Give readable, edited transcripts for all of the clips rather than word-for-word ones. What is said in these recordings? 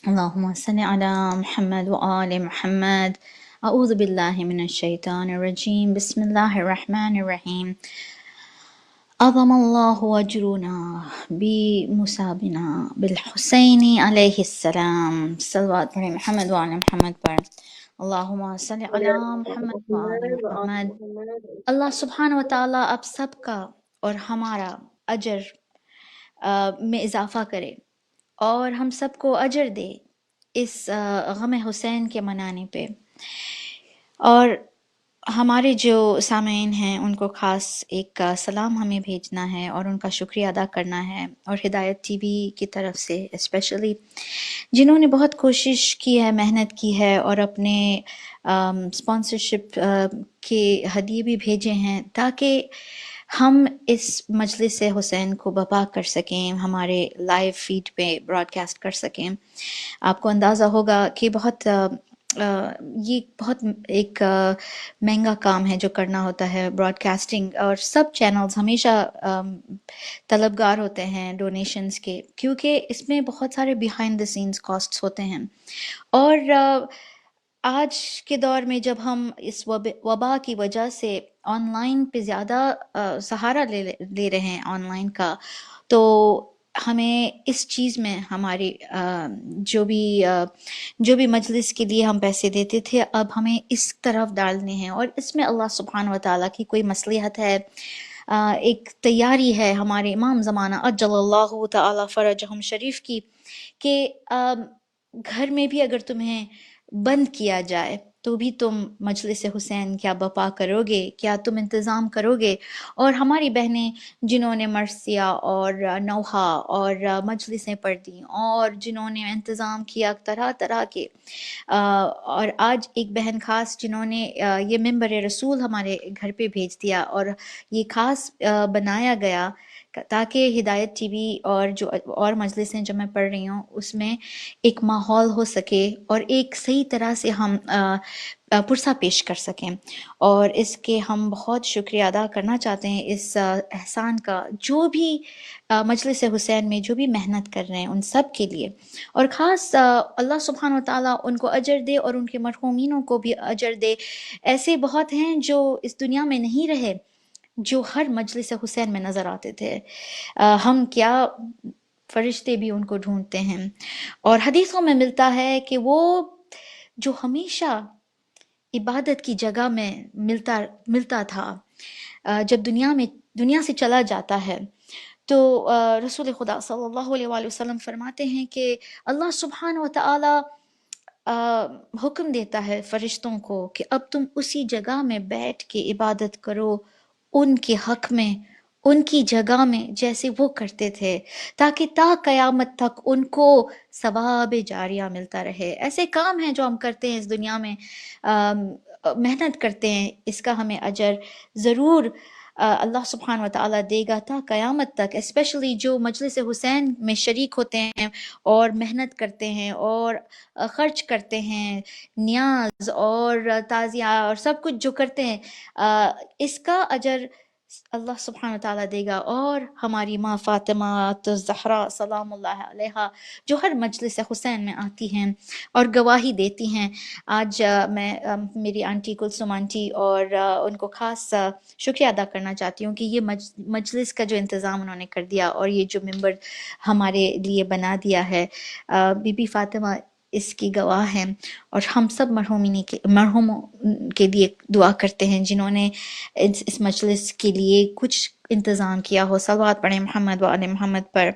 اللهم صل على محمد وآل محمد. أعوذ بالله من الشيطان الرجيم. بسم الله الرحمن الرحيم. عظم الله أجرنا بمصابنا بالحسين عليه السلام. صلوات على محمد وعلى محمد پر. اللهم صل على محمد وآل محمد. اللہ سبحانہ و تعالیٰ آپ سب کا اور ہمارا اجر میں اضافہ کرے اور ہم سب کو اجر دے اس غم حسین کے منانے پہ۔ اور ہمارے جو سامعین ہیں ان کو خاص ایک سلام ہمیں بھیجنا ہے اور ان کا شکریہ ادا کرنا ہے، اور ہدایت ٹی وی کی طرف سے اسپیشلی جنہوں نے بہت کوشش کی ہے، محنت کی ہے اور اپنے اسپانسرشپ کے ہدیے بھی بھیجے ہیں تاکہ ہم اس مجلس حسین کو برپا کر سکیں، ہمارے لائیو فیڈ پہ براڈ کاسٹ کر سکیں۔ آپ کو اندازہ ہوگا کہ یہ بہت ایک مہنگا کام ہے جو کرنا ہوتا ہے براڈ کاسٹنگ، اور سب چینلز ہمیشہ طلبگار ہوتے ہیں ڈونیشنز کے، کیونکہ اس میں بہت سارے بیہائنڈ دا سینس کاسٹس ہوتے ہیں۔ اور آج کے دور میں جب ہم اس وبا کی وجہ سے آن لائن پہ زیادہ سہارا لے رہے ہیں آن لائن کا، تو ہمیں اس چیز میں ہماری جو بھی مجلس کے لیے ہم پیسے دیتے تھے، اب ہمیں اس طرف ڈالنے ہیں، اور اس میں اللہ سبحانہ و تعالیٰ کی کوئی مصلحت ہے، ایک تیاری ہے ہمارے امام زمانہ اجل اللہ تعالی فرجہم شریف کی، کہ گھر میں بھی اگر تمہیں بند کیا جائے تو بھی تم مجلس حسین کیا برپا کرو گے، کیا تم انتظام کرو گے۔ اور ہماری بہنیں جنہوں نے مرثیہ اور نوحہ اور مجلسیں پڑھ دیں، اور جنہوں نے انتظام کیا طرح طرح کے، اور آج ایک بہن خاص جنہوں نے یہ ممبر رسول ہمارے گھر پہ بھیج دیا، اور یہ خاص بنایا گیا تاکہ ہدایت ٹی وی اور جو اور مجلسیں جو میں پڑھ رہی ہوں اس میں ایک ماحول ہو سکے اور ایک صحیح طرح سے ہم پرسہ پیش کر سکیں، اور اس کے ہم بہت شکریہ ادا کرنا چاہتے ہیں اس احسان کا، جو بھی مجلس حسین میں جو بھی محنت کر رہے ہیں ان سب کے لیے، اور خاص اللہ سبحانہ و تعالیٰ ان کو اجر دے اور ان کے مرحومینوں کو بھی اجر دے۔ ایسے بہت ہیں جو اس دنیا میں نہیں رہے، جو ہر مجلس حسین میں نظر آتے تھے، ہم کیا فرشتے بھی ان کو ڈھونڈتے ہیں، اور حدیثوں میں ملتا ہے کہ وہ جو ہمیشہ عبادت کی جگہ میں ملتا تھا، جب دنیا سے چلا جاتا ہے تو رسول خدا صلی اللہ علیہ وآلہ وسلم فرماتے ہیں کہ اللہ سبحانہ و تعالی حکم دیتا ہے فرشتوں کو کہ اب تم اسی جگہ میں بیٹھ کے عبادت کرو، ان کے حق میں، ان کی جگہ میں جیسے وہ کرتے تھے، تاکہ تا قیامت تک ان کو ثواب جاریہ ملتا رہے۔ ایسے کام ہیں جو ہم کرتے ہیں اس دنیا میں، محنت کرتے ہیں، اس کا ہمیں اجر ضرور اللہ سبحانہ و تعالیٰ دے گا تا قیامت تک، اسپیشلی جو مجلس حسین میں شریک ہوتے ہیں اور محنت کرتے ہیں اور خرچ کرتے ہیں، نیاز اور تعزیہ اور سب کچھ جو کرتے ہیں، اس کا اجر اللہ سبحانہ تعالیٰ دے گا۔ اور ہماری ماں فاطمہ الزہرا سلام اللہ علیہا جو ہر مجلس حسین میں آتی ہیں اور گواہی دیتی ہیں، آج میں میری آنٹی کلثوم آنٹی اور ان کو خاص شکریہ ادا کرنا چاہتی ہوں کہ یہ مجلس کا جو انتظام انہوں نے کر دیا اور یہ جو ممبر ہمارے لیے بنا دیا ہے، بی بی فاطمہ اس کی گواہ ہیں، اور ہم سب مرحوموں کے لیے دعا کرتے ہیں جنہوں نے اس مجلس کے لیے کچھ انتظام کیا ہو۔ صلوات پڑھیں محمد و آل محمد پر۔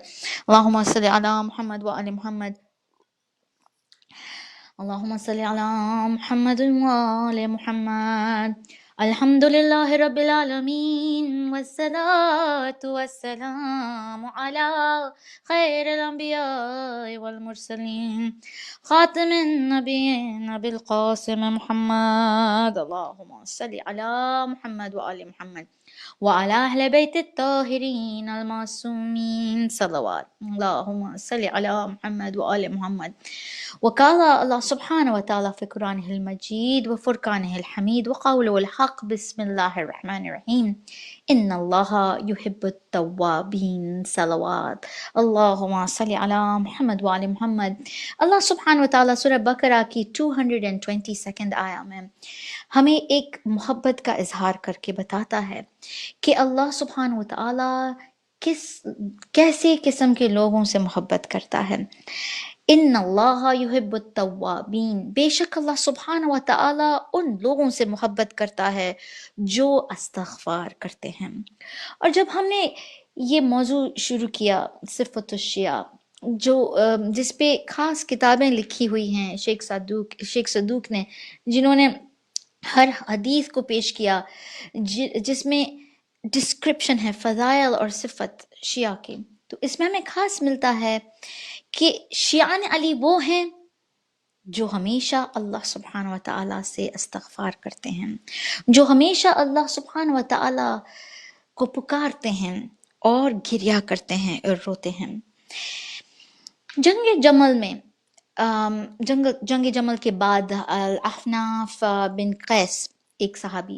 اللہم صلی علی محمد و آل محمد، اللہم صلی علی محمد و آل محمد۔ الحمد للہ رب العالمین والصلاة والسلام علی خیر الانبیاء والمرسلین خاتم النبیین ابی القاسم محمد۔ اللہم صلی علی محمد و آل محمد۔ وعلى أهل بيت الطاهرين المعصومين صلوات اللهم صل على محمد وآل محمد. وقال الله سبحانه وتعالى في قرآنه المجيد وفرقانه الحميد وقوله الحق بسم الله الرحمن الرحيم إن الله يحب التوابين صلوات اللهم صل على محمد وآل محمد. اللہ سبحانہ وتعالی سورہ بقرہ کی 222 آیہ میں ہمیں ایک محبت کا اظہار کر کے بتاتا ہے کہ اللہ سبحانہ وتعالی کیسے قسم کے لوگوں سے محبت کرتا ہے. ان اللہ یحب التوابین، بے شک اللہ سبحانہ وتعالی ان لوگوں سے محبت کرتا ہے جو استغفار کرتے ہیں. اور جب ہم نے یہ موضوع شروع کیا صفت الشیعہ، جس پہ خاص کتابیں لکھی ہوئی ہیں شیخ صدوق نے، جنہوں نے ہر حدیث کو پیش کیا جس میں ڈسکرپشن ہے فضائل اور صفت شیعہ کی، تو اس میں ہمیں خاص ملتا ہے کہ شیعان علی وہ ہیں جو ہمیشہ اللہ سبحانہ وتعالی سے استغفار کرتے ہیں، جو ہمیشہ اللہ سبحانہ وتعالی کو پکارتے ہیں اور گریہ کرتے ہیں اور روتے ہیں. جنگ جمل میں جنگ جمل کے بعد الاحناف بن قیس ایک صحابی،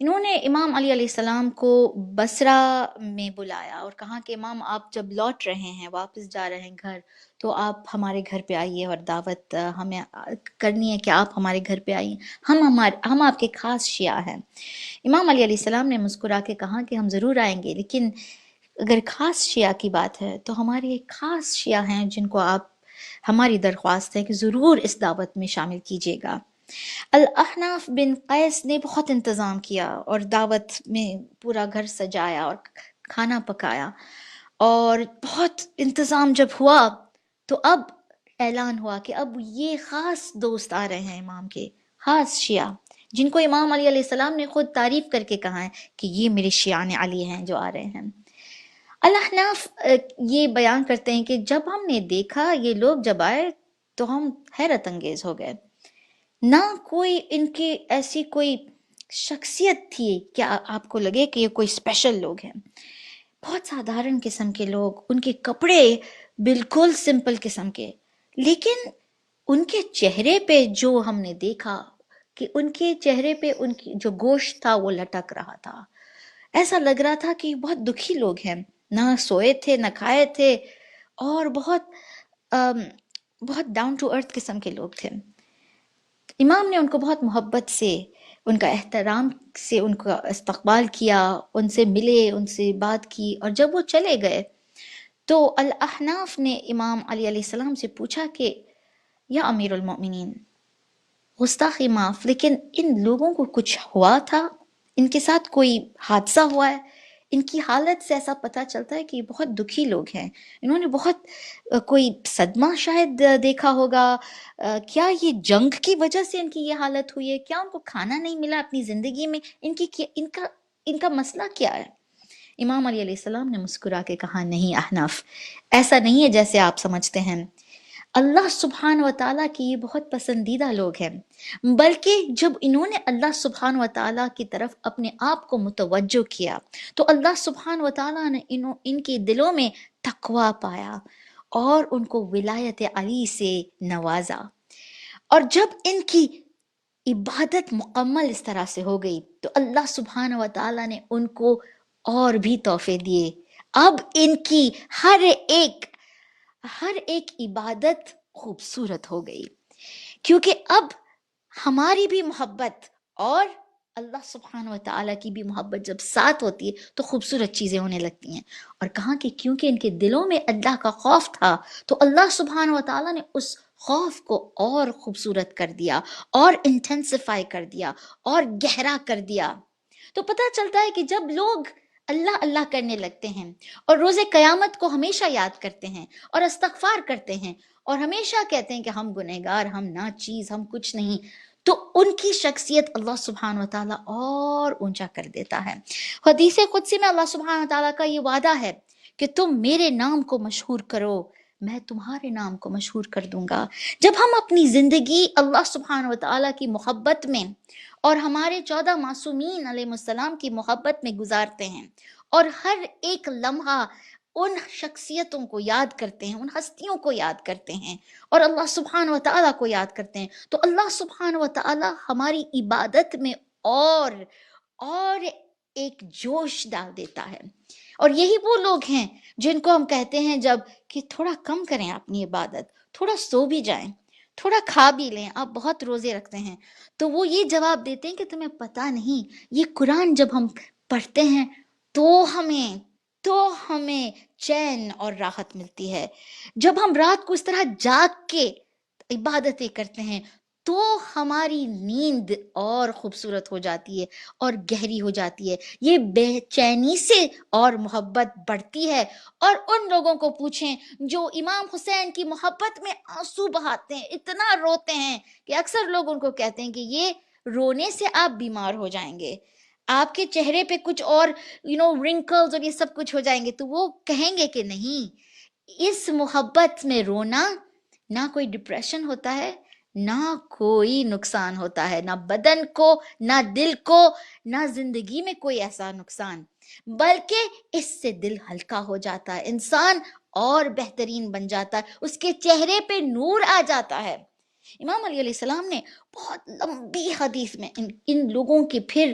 انہوں نے امام علی علیہ السلام کو بصرہ میں بلایا اور کہا کہ امام آپ جب لوٹ رہے ہیں، واپس جا رہے ہیں گھر، تو آپ ہمارے گھر پہ آئیے اور دعوت ہمیں کرنی ہے کہ آپ ہمارے گھر پہ آئیے، ہم آپ کے خاص شیعہ ہیں. امام علی علیہ السلام نے مسکرا کے کہا کہ ہم ضرور آئیں گے، لیکن اگر خاص شیعہ کی بات ہے تو ہمارے ایک خاص شیعہ ہیں جن کو آپ، ہماری درخواست ہے کہ ضرور اس دعوت میں شامل کیجیے گا. الاحناف بن قیس نے بہت انتظام کیا اور دعوت میں پورا گھر سجایا اور کھانا پکایا، اور بہت انتظام جب ہوا تو اب اعلان ہوا کہ اب یہ خاص دوست آ رہے ہیں امام کے، خاص شیعہ جن کو امام علی علیہ السلام نے خود تعریف کر کے کہا ہے کہ یہ میرے شیعان علی ہیں جو آ رہے ہیں. الاحناف یہ بیان کرتے ہیں کہ جب ہم نے دیکھا یہ لوگ جب آئے تو ہم حیرت انگیز ہو گئے، نہ کوئی ان کی ایسی کوئی شخصیت تھی کہ آپ کو لگے کہ یہ کوئی اسپیشل لوگ ہیں. بہت سادھارن قسم کے لوگ، ان کے کپڑے بالکل سمپل قسم کے، لیکن ان کے چہرے پہ جو ہم نے دیکھا کہ ان کے چہرے پہ ان کی جو گوشت تھا وہ لٹک رہا تھا، ایسا لگ رہا تھا کہ بہت دکھی لوگ ہیں، نہ سوئے تھے نہ کھائے تھے، اور بہت ڈاؤن ٹو ارتھ قسم کے لوگ تھے. امام نے ان کو بہت محبت سے، ان کا احترام سے ان کا استقبال کیا، ان سے ملے، ان سے بات کی، اور جب وہ چلے گئے تو الاحناف نے امام علی علیہ السلام سے پوچھا کہ یا امیر المؤمنین، گستاخی معاف، لیکن ان لوگوں کو کچھ ہوا تھا؟ ان کے ساتھ کوئی حادثہ ہوا ہے؟ ان کی حالت سے ایسا پتہ چلتا ہے کہ یہ بہت دکھی لوگ ہیں، انہوں نے بہت کوئی صدمہ شاید دیکھا ہوگا. کیا یہ جنگ کی وجہ سے ان کی یہ حالت ہوئی ہے؟ کیا ان کو کھانا نہیں ملا اپنی زندگی میں؟ ان کا مسئلہ کیا ہے؟ امام علی علیہ السلام نے مسکرا کے کہا نہیں احناف، ایسا نہیں ہے جیسے آپ سمجھتے ہیں. اللہ سبحانہ و تعالیٰ کی یہ بہت پسندیدہ لوگ ہیں، بلکہ جب انہوں نے اللہ سبحانہ و تعالیٰ کی طرف اپنے آپ کو متوجہ کیا تو اللہ سبحانہ و تعالیٰ نے ان کے دلوں میں تقوی پایا اور ان کو ولایت علی سے نوازا. اور جب ان کی عبادت مکمل اس طرح سے ہو گئی تو اللہ سبحانہ و تعالیٰ نے ان کو اور بھی تحفے دیے. اب ان کی ہر ایک عبادت خوبصورت ہو گئی، کیونکہ اب ہماری بھی محبت اور اللہ سبحانہ و تعالیٰ کی بھی محبت جب ساتھ ہوتی ہے تو خوبصورت چیزیں ہونے لگتی ہیں. اور کہاں کہ کیونکہ ان کے دلوں میں اللہ کا خوف تھا تو اللہ سبحانہ و تعالیٰ نے اس خوف کو اور خوبصورت کر دیا اور انٹینسیفائی کر دیا اور گہرا کر دیا. تو پتہ چلتا ہے کہ جب لوگ اللہ اللہ کرنے لگتے ہیں اور روز قیامت کو ہمیشہ یاد کرتے ہیں اور استغفار کرتے ہیں اور ہمیشہ کہتے ہیں کہ ہم گنہگار، ہم ناچیز، ہم کچھ نہیں، تو ان کی شخصیت اللہ سبحانہ و تعالیٰ اور اونچا کر دیتا ہے. حدیث قدسی میں اللہ سبحانہ و تعالیٰ کا یہ وعدہ ہے کہ تم میرے نام کو مشہور کرو، میں تمہارے نام کو مشہور کر دوں گا. جب ہم اپنی زندگی اللہ سبحانہ و تعالیٰ کی محبت میں اور ہمارے 14 معصومین علیہ السلام کی محبت میں گزارتے ہیں اور ہر ایک لمحہ ان شخصیتوں کو یاد کرتے ہیں، ان ہستیوں کو یاد کرتے ہیں اور اللہ سبحانہ و تعالیٰ کو یاد کرتے ہیں، تو اللہ سبحانہ و تعالیٰ ہماری عبادت میں اور ایک جوش ڈال دیتا ہے. اور یہی وہ لوگ ہیں جن کو ہم کہتے ہیں جب کہ تھوڑا کم کریں اپنی عبادت، تھوڑا سو بھی جائیں، تھوڑا کھا بھی لیں، آپ بہت روزے رکھتے ہیں، تو وہ یہ جواب دیتے ہیں کہ تمہیں پتہ نہیں، یہ قرآن جب ہم پڑھتے ہیں تو ہمیں چین اور راحت ملتی ہے. جب ہم رات کو اس طرح جاگ کے عبادتیں کرتے ہیں تو ہماری نیند اور خوبصورت ہو جاتی ہے اور گہری ہو جاتی ہے، یہ بے چینی سے اور محبت بڑھتی ہے. اور ان لوگوں کو پوچھیں جو امام حسین کی محبت میں آنسو بہاتے ہیں، اتنا روتے ہیں کہ اکثر لوگ ان کو کہتے ہیں کہ یہ رونے سے آپ بیمار ہو جائیں گے، آپ کے چہرے پہ کچھ اور رنکلز اور یہ سب کچھ ہو جائیں گے. تو وہ کہیں گے کہ نہیں، اس محبت میں رونا، نہ کوئی ڈپریشن ہوتا ہے، نہ کوئی نقصان ہوتا ہے، نہ بدن کو، نہ دل کو، نہ زندگی میں کوئی ایسا نقصان، بلکہ اس سے دل ہلکا ہو جاتا ہے، انسان اور بہترین بن جاتا ہے، اس کے چہرے پہ نور آ جاتا ہے. امام علیہ السلام نے بہت لمبی حدیث میں ان لوگوں کی پھر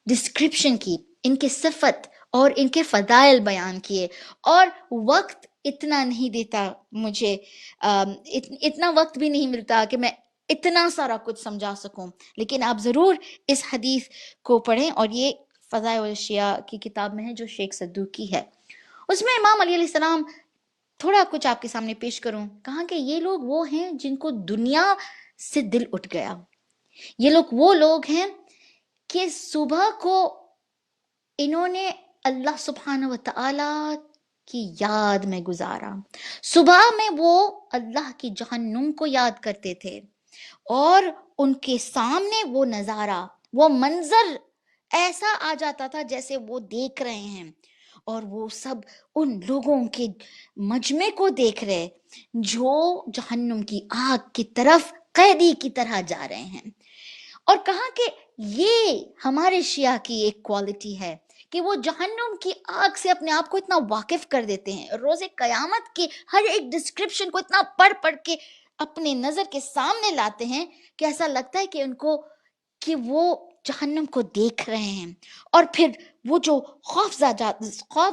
ڈسکرپشن کی، ان کے صفت اور ان کے فضائل بیان کیے. اور وقت اتنا نہیں دیتا مجھے، اتنا وقت بھی نہیں ملتا کہ میں اتنا سارا کچھ سمجھا سکوں، لیکن آپ ضرور اس حدیث کو پڑھیں، اور یہ فضائل الاشیاء کی کتاب میں ہے جو شیخ صدوقی ہے. اس میں امام علیہ السلام تھوڑا کچھ آپ کے سامنے پیش کروں. کہا کہ یہ لوگ وہ ہیں جن کو دنیا سے دل اٹھ گیا، یہ وہ لوگ ہیں کہ صبح کو انہوں نے اللہ سبحانہ و تعالی کی یاد میں گزارا، صبح میں وہ اللہ کی جہنم کو یاد کرتے تھے، اور ان کے سامنے وہ نظارہ، وہ منظر ایسا آ جاتا تھا جیسے وہ دیکھ رہے ہیں، اور وہ سب ان لوگوں کے مجمع کو دیکھ رہے جو جہنم کی آگ کی طرف قیدی کی طرح جا رہے ہیں. اور کہا کہ یہ ہمارے شیعہ کی ایک کوالٹی ہے کہ وہ جہنم کی آگ سے اپنے آپ کو اتنا واقف کر دیتے ہیں، روز قیامت کی ہر ایک ڈسکرپشن کو اتنا پڑھ کے اپنے نظر کے سامنے لاتے ہیں کہ ایسا لگتا ہے کہ ان کو کہ وہ جہنم کو دیکھ رہے ہیں. اور پھر وہ جو خوف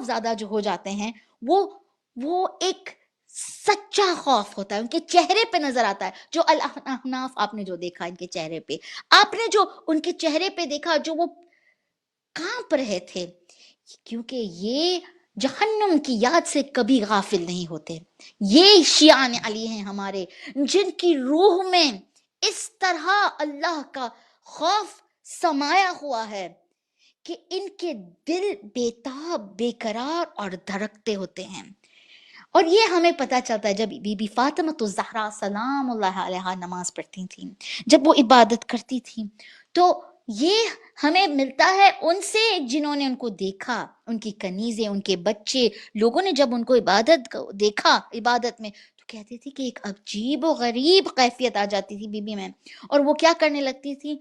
زادہ جو ہو جاتے ہیں، وہ ایک سچا خوف ہوتا ہے، ان کے چہرے پہ نظر آتا ہے. جو الاحناف آپ نے جو دیکھا ان کے چہرے پہ، آپ نے جو ان کے چہرے پہ دیکھا، جو وہ کانپ رہے تھے، کیونکہ یہ جہنم کی یاد سے کبھی غافل نہیں ہوتے. یہ شیعان علی ہیں ہمارے، جن کی روح میں اس طرح اللہ کا خوف سمایا ہوا ہے کہ ان کے دل بےتاب، بے قرار اور دھڑکتے ہوتے ہیں. اور یہ ہمیں پتہ چلتا ہے جب بی بی فاطمہ الزہرا سلام اللہ علیہا نماز پڑھتی تھیں، جب وہ عبادت کرتی تھیں، تو یہ ہمیں ملتا ہے ان سے جنہوں نے ان کو دیکھا، ان کی کنیزیں، ان کے بچے، لوگوں نے جب ان کو دیکھا عبادت میں، تو کہتے تھے کہ ایک عجیب و غریب کیفیت آ جاتی تھی بی بی میں. اور وہ کیا کرنے لگتی تھی،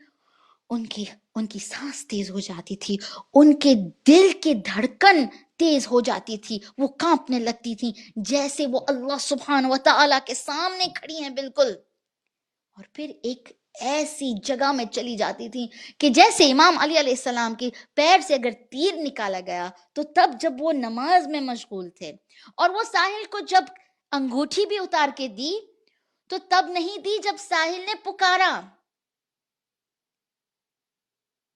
ان کی سانس تیز ہو جاتی تھی، ان کے دل کی دھڑکن تیز ہو جاتی تھی، وہ کانپنے لگتی تھی جیسے وہ اللہ سبحانہ و تعالیٰ کے سامنے کھڑی ہیں بالکل. اور پھر ایک ایسی جگہ میں چلی جاتی تھی کہ جیسے امام علی علیہ السلام کے پیر سے اگر تیر نکالا گیا تو تب جب وہ نماز میں مشغول تھے، اور وہ ساحل کو جب انگوٹھی بھی اتار کے دی تو تب نہیں دی جب ساحل نے پکارا،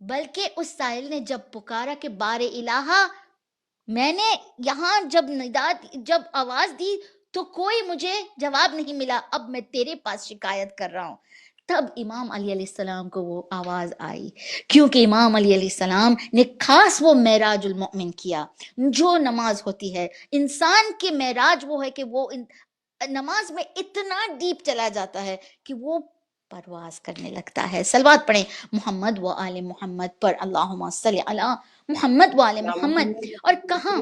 بلکہ اس سائل نے جب پکارا کہ بار الہا، میں نے یہاں جب آواز دی تو کوئی مجھے جواب نہیں ملا، اب میں تیرے پاس شکایت کر رہا ہوں. تب امام علی علیہ السلام کو وہ آواز آئی، کیونکہ امام علی علیہ السلام نے خاص وہ معراج المؤمن کیا. جو نماز ہوتی ہے انسان کے معراج، وہ ہے کہ وہ نماز میں اتنا ڈیپ چلا جاتا ہے کہ وہ پرواز کرنے لگتا ہے. صلوات پڑھیں محمد و آل محمد پر، اللہم صلی علی محمد و آل محمد. اور کہاں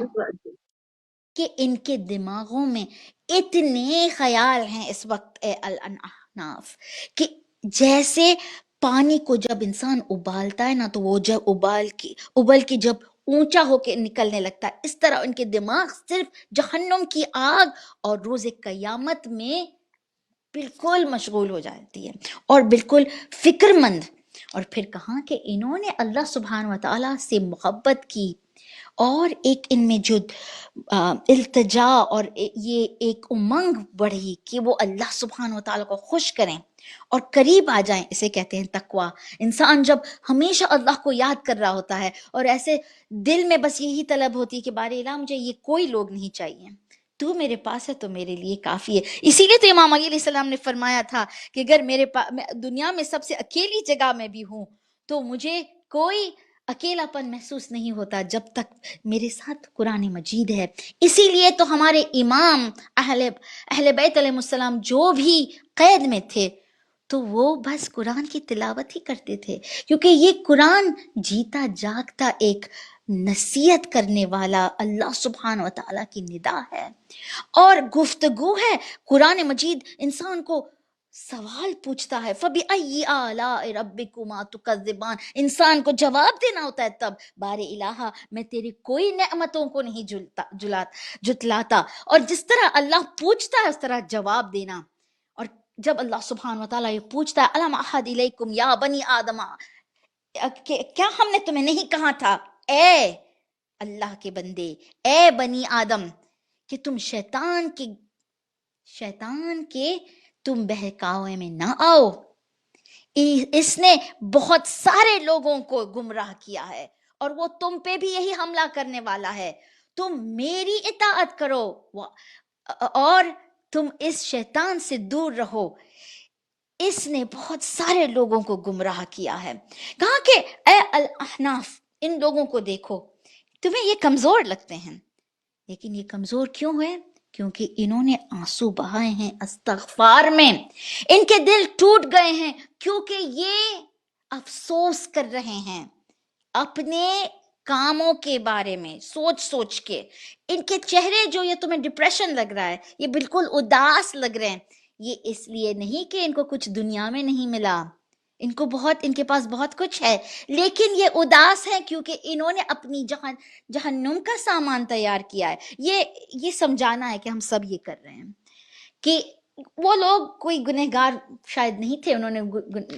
کہ ان کے دماغوں میں اتنے خیال ہیں اس وقت اے الاحناف، کہ جیسے پانی کو جب انسان ابالتا ہے نا، تو وہ جب ابل کے جب اونچا ہو کے نکلنے لگتا ہے، اس طرح ان کے دماغ صرف جہنم کی آگ اور روز قیامت میں بالکل مشغول ہو جاتی ہے اور بالکل فکر مند۔ اور پھر کہاں کہ انہوں نے اللہ سبحانہ و تعالیٰ سے محبت کی، اور ایک ان میں جو التجا اور یہ ایک امنگ بڑھی کہ وہ اللہ سبحانہ و تعالیٰ کو خوش کریں اور قریب آ جائیں، اسے کہتے ہیں تقویٰ۔ انسان جب ہمیشہ اللہ کو یاد کر رہا ہوتا ہے اور ایسے دل میں بس یہی طلب ہوتی ہے کہ بارے الہ مجھے یہ کوئی لوگ نہیں چاہیے، تو میرے پاس ہے تو میرے لیے کافی ہے۔ اسی لیے تو امام علی علیہ السلام نے فرمایا تھا کہ اگر میرے دنیا میں سب سے اکیلی جگہ میں بھی ہوں تو مجھے کوئی اکیلا پن محسوس نہیں ہوتا جب تک میرے ساتھ قرآن مجید ہے۔ اسی لیے تو ہمارے امام اہل بیت علیہ السلام جو بھی قید میں تھے تو وہ بس قرآن کی تلاوت ہی کرتے تھے، کیونکہ یہ قرآن جیتا جاگتا ایک نصیحت کرنے والا اللہ سبحانہ و تعالیٰ کی ندا ہے اور گفتگو ہے۔ قرآن مجید انسان کو سوال پوچھتا ہے، فَبِأَيِّ آلَاءِ رَبِّكُمَا تُكَذِّبَانِ، انسان کو جواب دینا ہوتا ہے تب، بار الہ میں تیری کوئی نعمتوں کو نہیں جتلاتا، اور جس طرح اللہ پوچھتا ہے اس طرح جواب دینا۔ اور جب اللہ سبحانہ و تعالیٰ یہ پوچھتا ہے الم احد الیکم یا بنی آدم، کیا ہم نے تمہیں نہیں کہا تھا اے اللہ کے بندے، اے بنی آدم، کہ تم شیطان کے تم بہکاوے میں نہ آؤ، اس نے بہت سارے لوگوں کو گمراہ کیا ہے اور وہ تم پہ بھی یہی حملہ کرنے والا ہے، تم میری اطاعت کرو اور تم اس شیطان سے دور رہو، اس نے بہت سارے لوگوں کو گمراہ کیا ہے۔ کہا کہ اے الاحناف، ان لوگوں کو دیکھو، تمہیں یہ کمزور لگتے ہیں، لیکن یہ کمزور کیوں ہوئے؟ کیونکہ انہوں نے آنسو بہائے ہیں استغفار میں، ان کے دل ٹوٹ گئے ہیں کیونکہ یہ افسوس کر رہے ہیں اپنے کاموں کے بارے میں سوچ کے۔ ان کے چہرے جو یہ تمہیں ڈپریشن لگ رہا ہے، یہ بالکل اداس لگ رہے ہیں، یہ اس لیے نہیں کہ ان کو کچھ دنیا میں نہیں ملا، ان کے پاس بہت کچھ ہے، لیکن یہ اداس ہے کیونکہ انہوں نے اپنی جہنم کا سامان تیار کیا ہے۔ یہ سمجھانا ہے کہ ہم سب یہ کر رہے ہیں کہ وہ لوگ کوئی گنہگار شاید نہیں تھے، انہوں نے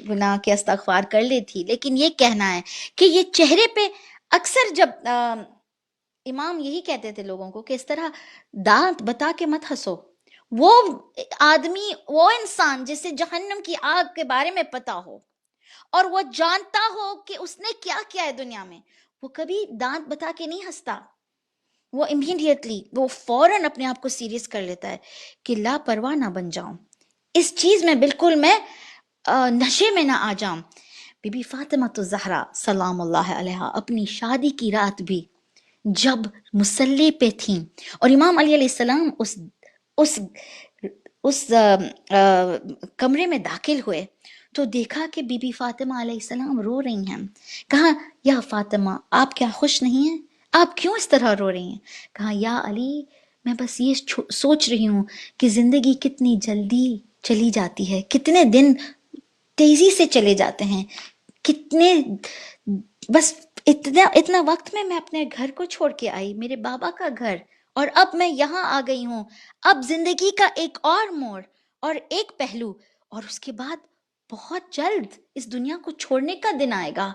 گناہ کے استغفار کر لی تھی، لیکن یہ کہنا ہے کہ یہ چہرے پہ اکثر جب امام یہی کہتے تھے لوگوں کو کہ اس طرح دانت بتا کے مت ہنسو۔ وہ آدمی، وہ انسان جسے جہنم کی آگ کے بارے میں پتا ہو اور وہ جانتا ہو کہ اس نے کیا کیا ہے دنیا میں، وہ کبھی دانت بتا کے نہیں ہنستا، وہ امیڈیٹلی، وہ فوراً اپنے آپ کو سیریس کر لیتا ہے کہ لاپرواہ نہ بن جاؤں، اس چیز میں بالکل میں نشے میں نہ آ جاؤں۔ بی بی فاطمہ الزہرا سلام اللہ علیہا اپنی شادی کی رات بھی جب مصلی پہ تھیں اور امام علی علیہ السلام اس کمرے میں داخل ہوئے تو دیکھا کہ بی بی فاطمہ علیہ السلام رو رہی ہیں۔ کہا یا فاطمہ، آپ کیا خوش نہیں ہیں؟ آپ کیوں اس طرح رو رہی ہیں؟ کہا یا علی، میں بس یہ سوچ رہی ہوں کہ زندگی کتنی جلدی چلی جاتی ہے، کتنے دن تیزی سے چلے جاتے ہیں، کتنے بس اتنا وقت میں اپنے گھر کو چھوڑ کے آئی، میرے بابا کا گھر، اور اب میں یہاں آ گئی ہوں، اب زندگی کا ایک اور موڑ اور ایک پہلو، اور اس کے بعد بہت جلد اس دنیا کو چھوڑنے کا دن آئے گا،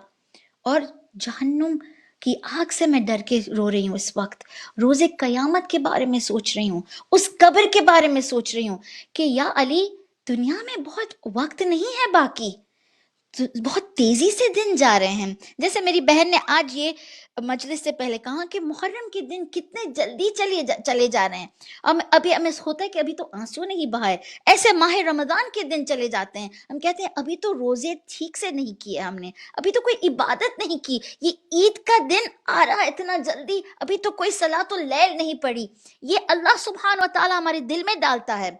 اور جہنم کی آگ سے میں ڈر کے رو رہی ہوں اس وقت، روز قیامت کے بارے میں سوچ رہی ہوں، اس قبر کے بارے میں سوچ رہی ہوں کہ یا علی، دنیا میں بہت وقت نہیں ہے باقی، بہت تیزی سے دن جا رہے ہیں۔ جیسے میری بہن نے آج یہ مجلس سے پہلے کہا کہ محرم کے دن کتنے جلدی چلے جا رہے ہیں، ابھی ہمیں ہوتا ہے کہ ابھی تو آنسو نہیں بہائے، ایسے ماہ رمضان کے دن چلے جاتے ہیں، ہم کہتے ہیں ابھی تو روزے ٹھیک سے نہیں کیے ہم نے، ابھی تو کوئی عبادت نہیں کی، یہ عید کا دن آ رہا ہے اتنا جلدی، ابھی تو کوئی صلاۃ اللیل نہیں پڑھی۔ یہ اللہ سبحانہ و تعالیٰ ہمارے دل میں ڈالتا ہے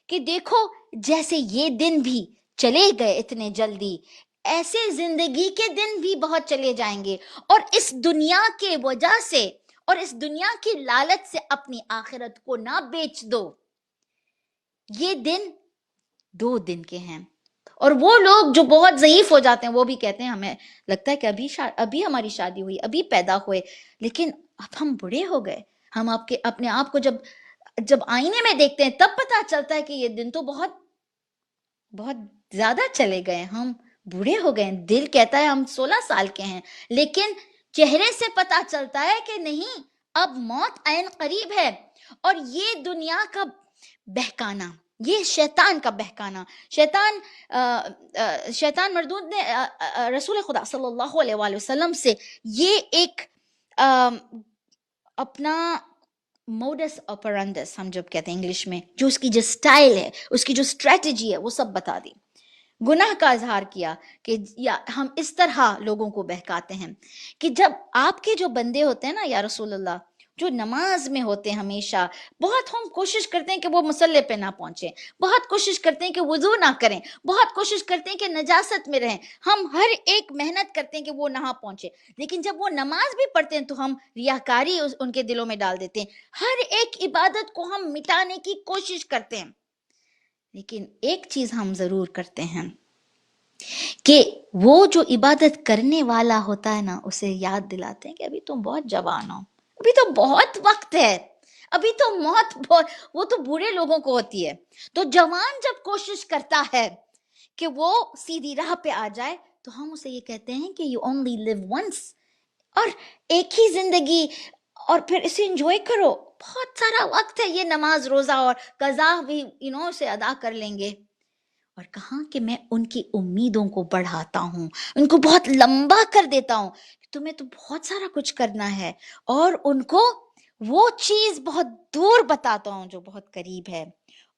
کہ دیکھو جیسے یہ دن بھی چلے گئے اتنے جلدی، ایسے زندگی کے دن بھی بہت چلے جائیں گے، اور اس دنیا کے وجہ سے اور اس دنیا کی لالچ سے اپنی آخرت کو نہ بیچ دو. یہ دن 2 دن کے ہیں. اور وہ لوگ جو بہت ضعیف ہو جاتے ہیں وہ بھی کہتے ہیں ہمیں لگتا ہے کہ ابھی ہماری شادی ہوئی، ابھی پیدا ہوئے، لیکن اب ہم بوڑھے ہو گئے. ہم اپنے آپ کو جب آئینے میں دیکھتے ہیں تب پتہ چلتا ہے کہ یہ دن تو بہت بہت زیادہ چلے گئے، ہم بوڑھے ہو گئے. دل کہتا ہے ہم 16 سال کے ہیں، لیکن چہرے سے پتہ چلتا ہے کہ نہیں، اب موت عین قریب ہے. اور یہ دنیا کا بہکانا، یہ شیطان کا بہکانا، شیطان مردود نے رسول خدا صلی اللہ علیہ وآلہ وسلم سے یہ ایک اپنا موڈس آپرانڈس ہم جب کہتے ہیں انگلش میں، جو اس کی جو سٹائل ہے، اس کی جو اسٹریٹجی ہے، وہ سب بتا دی. گناہ کا اظہار کیا کہ ہم اس طرح لوگوں کو بہکاتے ہیں کہ جب آپ کے جو بندے ہوتے ہیں نا یا رسول اللہ، جو نماز میں ہوتے ہیں ہمیشہ، بہت ہم کوشش کرتے ہیں کہ وہ مصلی پہ نہ پہنچیں، بہت کوشش کرتے ہیں کہ وضو نہ کریں، بہت کوشش کرتے ہیں کہ نجاست میں رہیں، ہم ہر ایک محنت کرتے ہیں کہ وہ نہ پہنچے. لیکن جب وہ نماز بھی پڑھتے ہیں تو ہم ریاکاری ان کے دلوں میں ڈال دیتے ہیں، ہر ایک عبادت کو ہم مٹانے کی کوشش کرتے ہیں. لیکن ایک چیز ہم ضرور کرتے ہیں کہ وہ جو عبادت کرنے والا ہوتا ہے نا، اسے یاد دلاتے ہیں کہ ابھی تم بہت جوان ہو، ابھی تو بہت وقت ہے، ابھی تو موت وہ تو بوڑھے لوگوں کو ہوتی ہے. تو جوان جب کوشش کرتا ہے کہ وہ سیدھی راہ پہ آ جائے تو ہم اسے یہ کہتے ہیں کہ you only live once، اور ایک ہی زندگی، اور پھر اسے انجوائے کرو، بہت سارا وقت ہے، یہ نماز روزہ اور قضا بھی اسے ادا کر لیں گے. اور کہاں کہ میں ان کی امیدوں کو بڑھاتا ہوں، ان کو بہت لمبا کر دیتا ہوں، تمہیں تو بہت سارا کچھ کرنا ہے، اور ان کو وہ چیز بہت دور بتاتا ہوں جو بہت قریب ہے،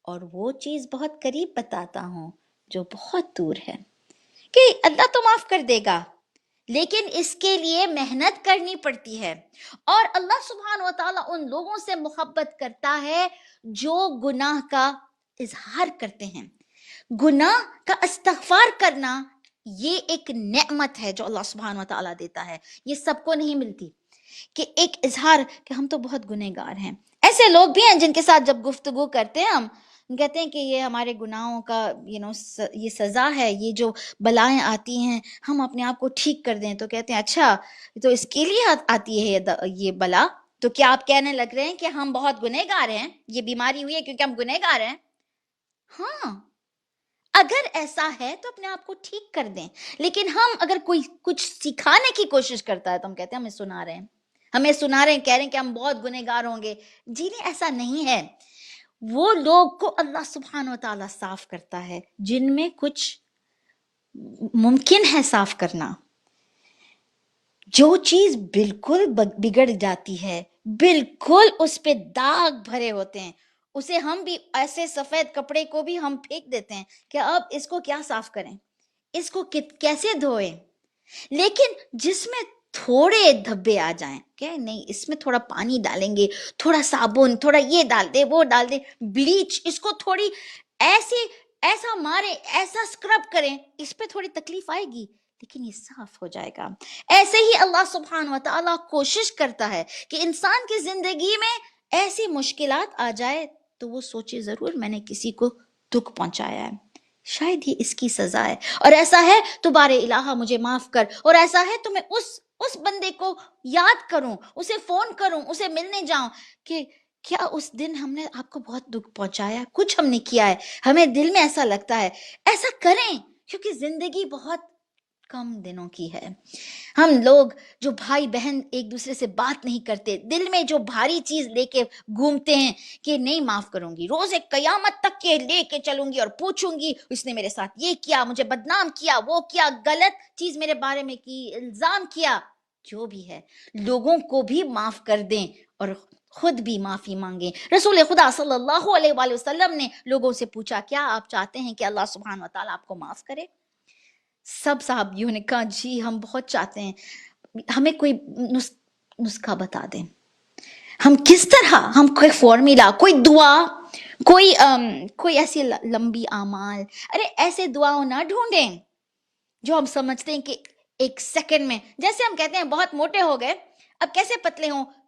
اور وہ چیز بہت قریب بتاتا ہوں جو بہت دور ہے. کہ اللہ تو معاف کر دے گا، لیکن اس کے لیے محنت کرنی پڑتی ہے. اور اللہ سبحانہ و تعالیٰ ان لوگوں سے محبت کرتا ہے جو گناہ کا اظہار کرتے ہیں. گناہ کا استغفار کرنا یہ ایک نعمت ہے جو اللہ سبحانہ و تعالیٰ دیتا ہے، یہ سب کو نہیں ملتی. کہ ایک اظہار کہ ہم تو بہت گنہگار ہیں. ایسے لوگ بھی ہیں جن کے ساتھ جب گفتگو کرتے ہیں ہم کہتے ہیں کہ یہ ہمارے گناہوں کا یہ سزا ہے، یہ جو بلائیں آتی ہیں ہم اپنے آپ کو ٹھیک کر دیں. تو کہتے ہیں اچھا تو اس کے لیے آتی ہے یہ بلا، تو کیا آپ کہنے لگ رہے ہیں کہ ہم بہت گنہگار ہیں، یہ بیماری ہوئی ہے کیونکہ ہم گنہگار ہیں؟ ہاں، اگر ایسا ہے تو اپنے آپ کو ٹھیک کر دیں. لیکن ہم اگر کوئی کچھ سکھانے کی کوشش کرتا ہے تو ہم کہتے ہیں ہمیں سنا رہے ہیں، کہہ رہے ہیں کہ ہم بہت گنہگار ہوں گے. جی نہیں، ایسا نہیں ہے. وہ لوگ کو اللہ سبحانہ و تعالیٰ صاف کرتا ہے جن میں کچھ ممکن ہے صاف کرنا. جو چیز بالکل بگڑ جاتی ہے، بالکل اس پہ داغ بھرے ہوتے ہیں، اسے ہم بھی ایسے سفید کپڑے کو بھی ہم پھینک دیتے ہیں کہ اب اس کو کیا صاف کریں، اس کو کیسے دھوئیں. لیکن جس میں تھوڑے دھبے آ جائیں کہ نہیں اس میں تھوڑا پانی ڈالیں گے، تھوڑا صابن، تھوڑا یہ ڈال دے، وہ ڈال دے، بلیچ، اس کو تھوڑی ایسا مارے، ایسا اسکرب کریں، اس پہ تھوڑی تکلیف آئے گی لیکن یہ صاف ہو جائے گا. ایسے ہی اللہ سبحانہ و تعالیٰ کوشش کرتا ہے کہ انسان کی زندگی میں ایسی مشکلات آ جائے تو وہ سوچے ضرور میں نے کسی کو دکھ پہنچایا ہے، شاید یہ اس کی سزا ہے، اور ایسا ہے تو بار الہ مجھے معاف کر، اور ایسا ہے تو میں اس بندے کو یاد کروں، اسے فون کروں، اسے ملنے جاؤں کہ کیا اس دن ہم نے آپ کو بہت دکھ پہنچایا، کچھ ہم نے کیا ہے، ہمیں دل میں ایسا لگتا ہے. ایسا کریں کیونکہ زندگی بہت کم دنوں کی ہے. ہم لوگ جو بھائی بہن ایک دوسرے سے بات نہیں کرتے، دل میں جو بھاری چیز لے کے گھومتے ہیں کہ نہیں معاف کروں گی، روز قیامت تک کے لے کے چلوں گی اور پوچھوں گی اس نے میرے ساتھ یہ کیا، مجھے بدنام کیا، وہ کیا، غلط چیز میرے بارے میں کی، الزام کیا، جو بھی ہے لوگوں کو بھی معاف کر دیں اور خود بھی معافی مانگیں. رسول خدا صلی اللہ علیہ وآلہ وسلم نے لوگوں سے پوچھا کیا آپ چاہتے ہیں کہ اللہ سبحانہ و تعالیٰ آپ کو معاف کرے؟ سب صحابیوں نے کہا جی ہم بہت چاہتے ہیں، ہمیں کوئی نسخہ بتا دیں، ہم کس طرح، ہم کوئی فارمولا، کوئی دعا، کوئی ایسی لمبی اعمال، ارے ایسے دعاؤں نہ ڈھونڈیں جو ہم سمجھتے ہیں کہ ایک سیکنڈ میں، جیسے ہم کہتے ہیں بہت موٹے ہو گئے اب کیسے پتلے ہوں،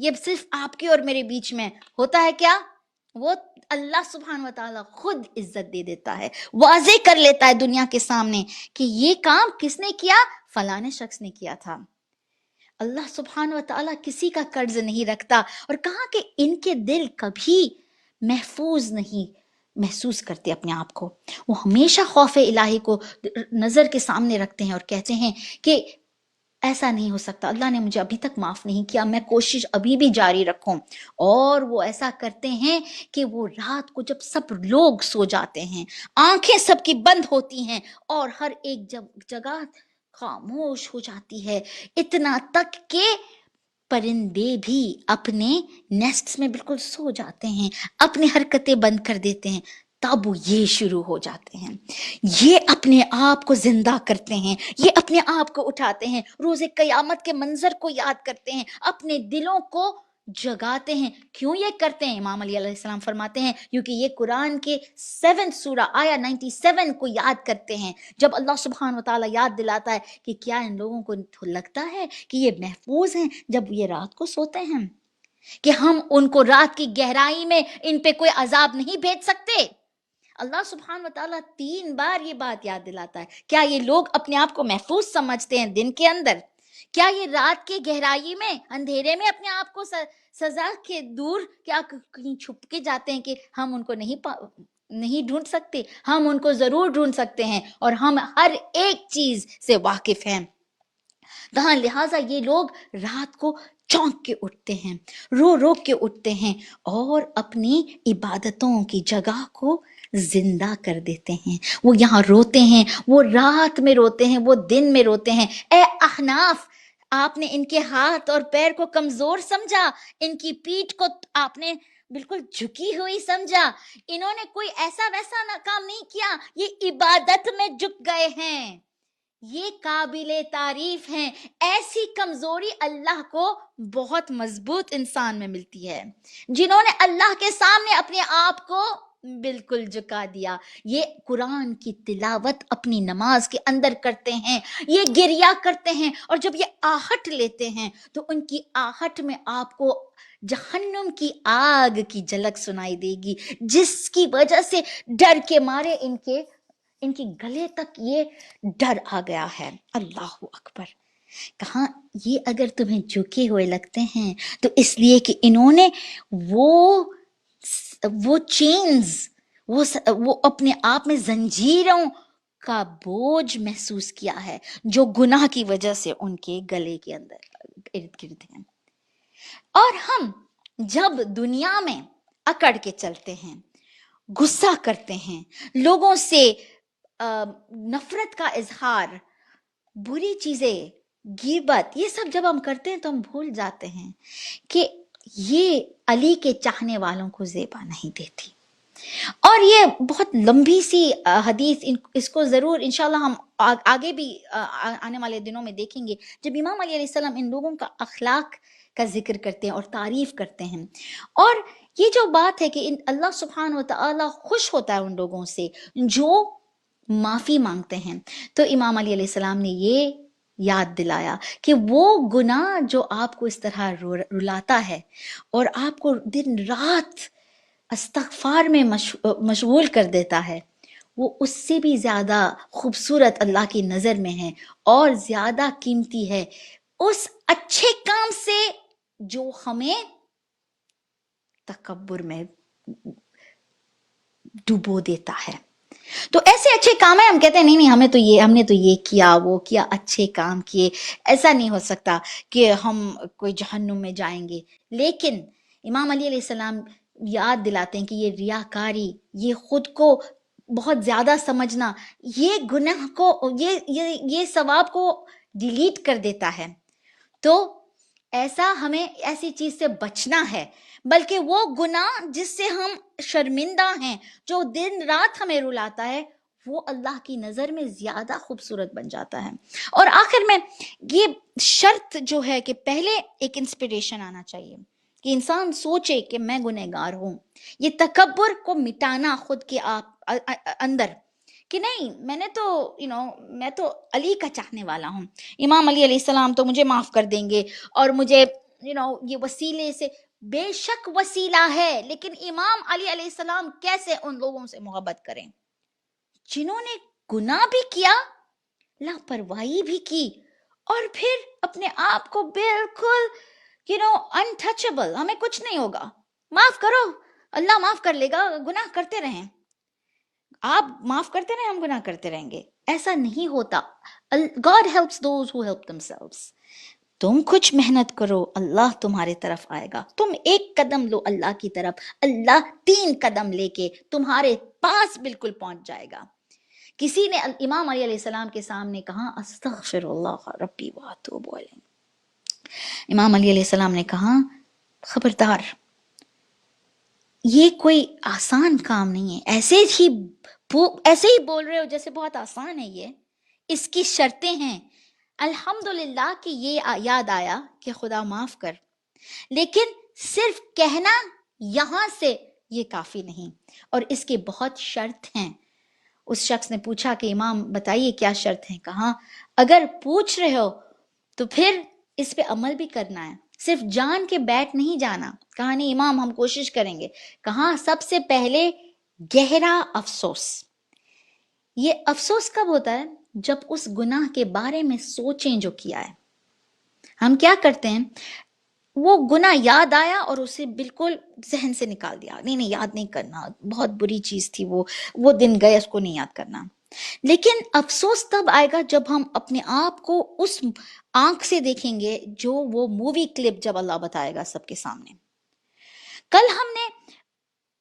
یہ صرف آپ کے اور میرے بیچ میں ہوتا ہے کیا؟ وہ اللہ سبحانہ و تعالیٰ خود عزت دے دیتا ہے، واضح کر لیتا ہے دنیا کے سامنے کہ یہ کام کس نے کیا؟ فلاں شخص نے کیا تھا۔ اللہ سبحانہ و تعالیٰ کسی کا قرض نہیں رکھتا، اور کہا کہ ان کے دل کبھی محفوظ نہیں محسوس کرتے اپنے آپ کو، وہ ہمیشہ خوف الہی کو نظر کے سامنے رکھتے ہیں اور کہتے ہیں کہ ایسا نہیں ہو سکتا، اللہ نے مجھے ابھی تک معاف نہیں کیا، میں کوشش ابھی بھی جاری رکھوں۔ اور وہ ایسا کرتے ہیں کہ وہ رات کو جب سب لوگ سو جاتے ہیں، آنکھیں سب کی بند ہوتی ہیں اور ہر ایک جگہ خاموش ہو جاتی ہے، اتنا تک کہ پرندے بھی اپنے نیسٹس میں بالکل سو جاتے ہیں، اپنی حرکتیں بند کر دیتے ہیں، تب یہ شروع ہو جاتے ہیں، یہ اپنے آپ کو زندہ کرتے ہیں، یہ اپنے آپ کو اٹھاتے ہیں، روز قیامت کے منظر کو یاد کرتے ہیں، اپنے دلوں کو جگاتے ہیں۔ کیوں یہ کرتے ہیں؟ امام علی علیہ السلام فرماتے ہیں کیونکہ یہ قرآن کے 7 سورہ آیا 97 کو یاد کرتے ہیں، جب اللہ سبحانہ و تعالیٰ یاد دلاتا ہے کہ کیا ان لوگوں کو لگتا ہے کہ یہ محفوظ ہیں جب یہ رات کو سوتے ہیں، کہ ہم ان کو رات کی گہرائی میں ان پہ کوئی عذاب نہیں بھیج سکتے؟ اللہ سبحانہ و تعالیٰ 3 بار یہ بات یاد دلاتا ہے۔ کیا یہ لوگ اپنے آپ کو محفوظ سمجھتے ہیں دن کے اندر؟ کیا یہ رات کے گہرائی میں اندھیرے میں اپنے آپ کو سزا کے دور کیا کہیں چھپ کے جاتے ہیں کہ ہم ان کو نہیں ڈھونڈ سکتے؟ ہم ان کو ضرور ڈھونڈ سکتے ہیں، اور ہم ہر ایک چیز سے واقف ہیں۔ لہٰذا یہ لوگ رات کو چونک کے اٹھتے ہیں، رو رو کے اٹھتے ہیں، اور اپنی عبادتوں کی جگہ کو زندہ کر دیتے ہیں۔ وہ یہاں روتے ہیں، وہ رات میں روتے ہیں، وہ دن میں روتے ہیں۔ اے احناف، آپ نے ان کے ہاتھ اور پیر کو کمزور سمجھا، ان کی پیٹھ کو آپ نے بالکل جھکی ہوئی سمجھا، انہوں نے کوئی ایسا ویسا کام نہیں کیا، یہ عبادت میں جھک گئے ہیں، یہ قابل تعریف ہیں۔ ایسی کمزوری اللہ کو بہت مضبوط انسان میں ملتی ہے، جنہوں نے اللہ کے سامنے اپنے آپ کو بالکل جھکا دیا۔ یہ قرآن کی تلاوت اپنی نماز کے اندر کرتے ہیں، یہ گریہ کرتے ہیں، اور جب یہ آہٹ لیتے ہیں تو ان کی آہٹ میں آپ کو جہنم کی آگ کی جھلک سنائی دے گی، جس کی وجہ سے ڈر کے مارے ان کی گلے تک یہ ڈر آ گیا ہے۔ اللہ اکبر! کہاں یہ اگر تمہیں جھکے ہوئے لگتے ہیں تو اس لیے کہ انہوں نے وہ چینز، وہ اپنے آپ میں زنجیروں کا بوجھ محسوس کیا ہے جو گناہ کی وجہ سے ان کے گلے کے اندر ارد گرد ہیں۔ اور ہم جب دنیا میں اکڑ کے چلتے ہیں، غصہ کرتے ہیں، لوگوں سے نفرت کا اظہار، بری چیزیں، غیبت، یہ سب جب ہم کرتے ہیں تو ہم بھول جاتے ہیں کہ یہ علی کے چاہنے والوں کو زیبا نہیں دیتی۔ اور یہ بہت لمبی سی حدیث، اس کو ضرور انشاءاللہ ہم آگے بھی آنے والے دنوں میں دیکھیں گے، جب امام علی علیہ السلام ان لوگوں کا اخلاق کا ذکر کرتے ہیں اور تعریف کرتے ہیں۔ اور یہ جو بات ہے کہ اللہ سبحانہ و تعالیٰ خوش ہوتا ہے ان لوگوں سے جو معافی مانگتے ہیں، تو امام علی علیہ السلام نے یہ یاد دلایا کہ وہ گناہ جو آپ کو اس طرح رلاتا ہے اور آپ کو دن رات استغفار میں مشغول کر دیتا ہے، وہ اس سے بھی زیادہ خوبصورت اللہ کی نظر میں ہے اور زیادہ قیمتی ہے اس اچھے کام سے جو ہمیں تکبر میں ڈبو دیتا ہے۔ تو ایسے اچھے کام ہیں، ہم کہتے ہیں نہیں ہم نے تو یہ کیا، وہ کیا، اچھے کام کیے، ایسا نہیں ہو سکتا کہ ہم کوئی جہنم میں جائیں گے۔ لیکن امام علی علیہ السلام یاد دلاتے ہیں کہ یہ ریاکاری، یہ خود کو بہت زیادہ سمجھنا، یہ گناہ کو، یہ ثواب کو ڈیلیٹ کر دیتا ہے۔ تو ہمیں ایسی چیز سے بچنا ہے، بلکہ وہ گناہ جس سے ہم شرمندہ ہیں، جو دن رات ہمیں رلاتا ہے، وہ اللہ کی نظر میں زیادہ خوبصورت بن جاتا ہے۔ اور آخر میں یہ شرط جو ہے کہ پہلے ایک انسپریشن آنا چاہیے کہ انسان سوچے کہ میں گنہگار ہوں، یہ تکبر کو مٹانا خود کے اندر کہ نہیں، میں تو علی کا چاہنے والا ہوں، امام علی علیہ السلام تو مجھے معاف کر دیں گے اور مجھے یہ وسیلے سے، بے شک وسیلہ ہے، لیکن امام علی علیہ السلام کیسے ان لوگوں سے محبت کریں جنہوں نے گناہ بھی کیا، لاپرواہی بھی کی، اور پھر اپنے آپ کو بالکل انٹچبل، ہمیں کچھ نہیں ہوگا، معاف کرو، اللہ معاف کر لے گا، گناہ کرتے رہیں، آپ معاف کرتے رہیں، ہم گناہ کرتے رہیں گے. ایسا نہیں ہوتا. God helps those who help themselves. تم کچھ محنت کرو، اللہ تمہارے طرف آئے گا. تم ایک قدم لو اللہ کی طرف، اللہ 3 قدم لے کے تمہارے پاس بالکل پہنچ جائے گا. کسی نے امام علی علیہ السلام کے سامنے کہا استغفر اللہ ربی واتوب الیہ. امام علی علیہ السلام نے کہا خبردار، یہ کوئی آسان کام نہیں ہے، ایسے ہی بول رہے ہو جیسے بہت آسان ہے، یہ اس کی شرطیں ہیں. الحمدللہ کہ یہ یاد آیا کہ خدا معاف کر، لیکن صرف کہنا یہاں سے یہ کافی نہیں، اور اس کے بہت شرط ہیں. اس شخص نے پوچھا کہ امام بتائیے کیا شرط ہیں. کہا اگر پوچھ رہے ہو تو پھر اس پہ عمل بھی کرنا ہے، صرف جان کے بیٹھ نہیں جانا. کہا نہیں امام ہم کوشش کریں گے. کہا سب سے پہلے گہرا افسوس. یہ افسوس کب ہوتا ہے؟ جب اس گناہ کے بارے میں سوچیں جو کیا ہے. ہم کیا کرتے ہیں، وہ گناہ یاد آیا اور اسے بالکل ذہن سے نکال دیا، نہیں یاد نہیں کرنا، بہت بری چیز تھی، وہ دن گئے، اس کو نہیں یاد کرنا. لیکن افسوس تب آئے گا جب ہم اپنے آپ کو اس آنکھ سے دیکھیں گے جو وہ مووی کلپ جب اللہ بتائے گا سب کے سامنے. کل ہم نے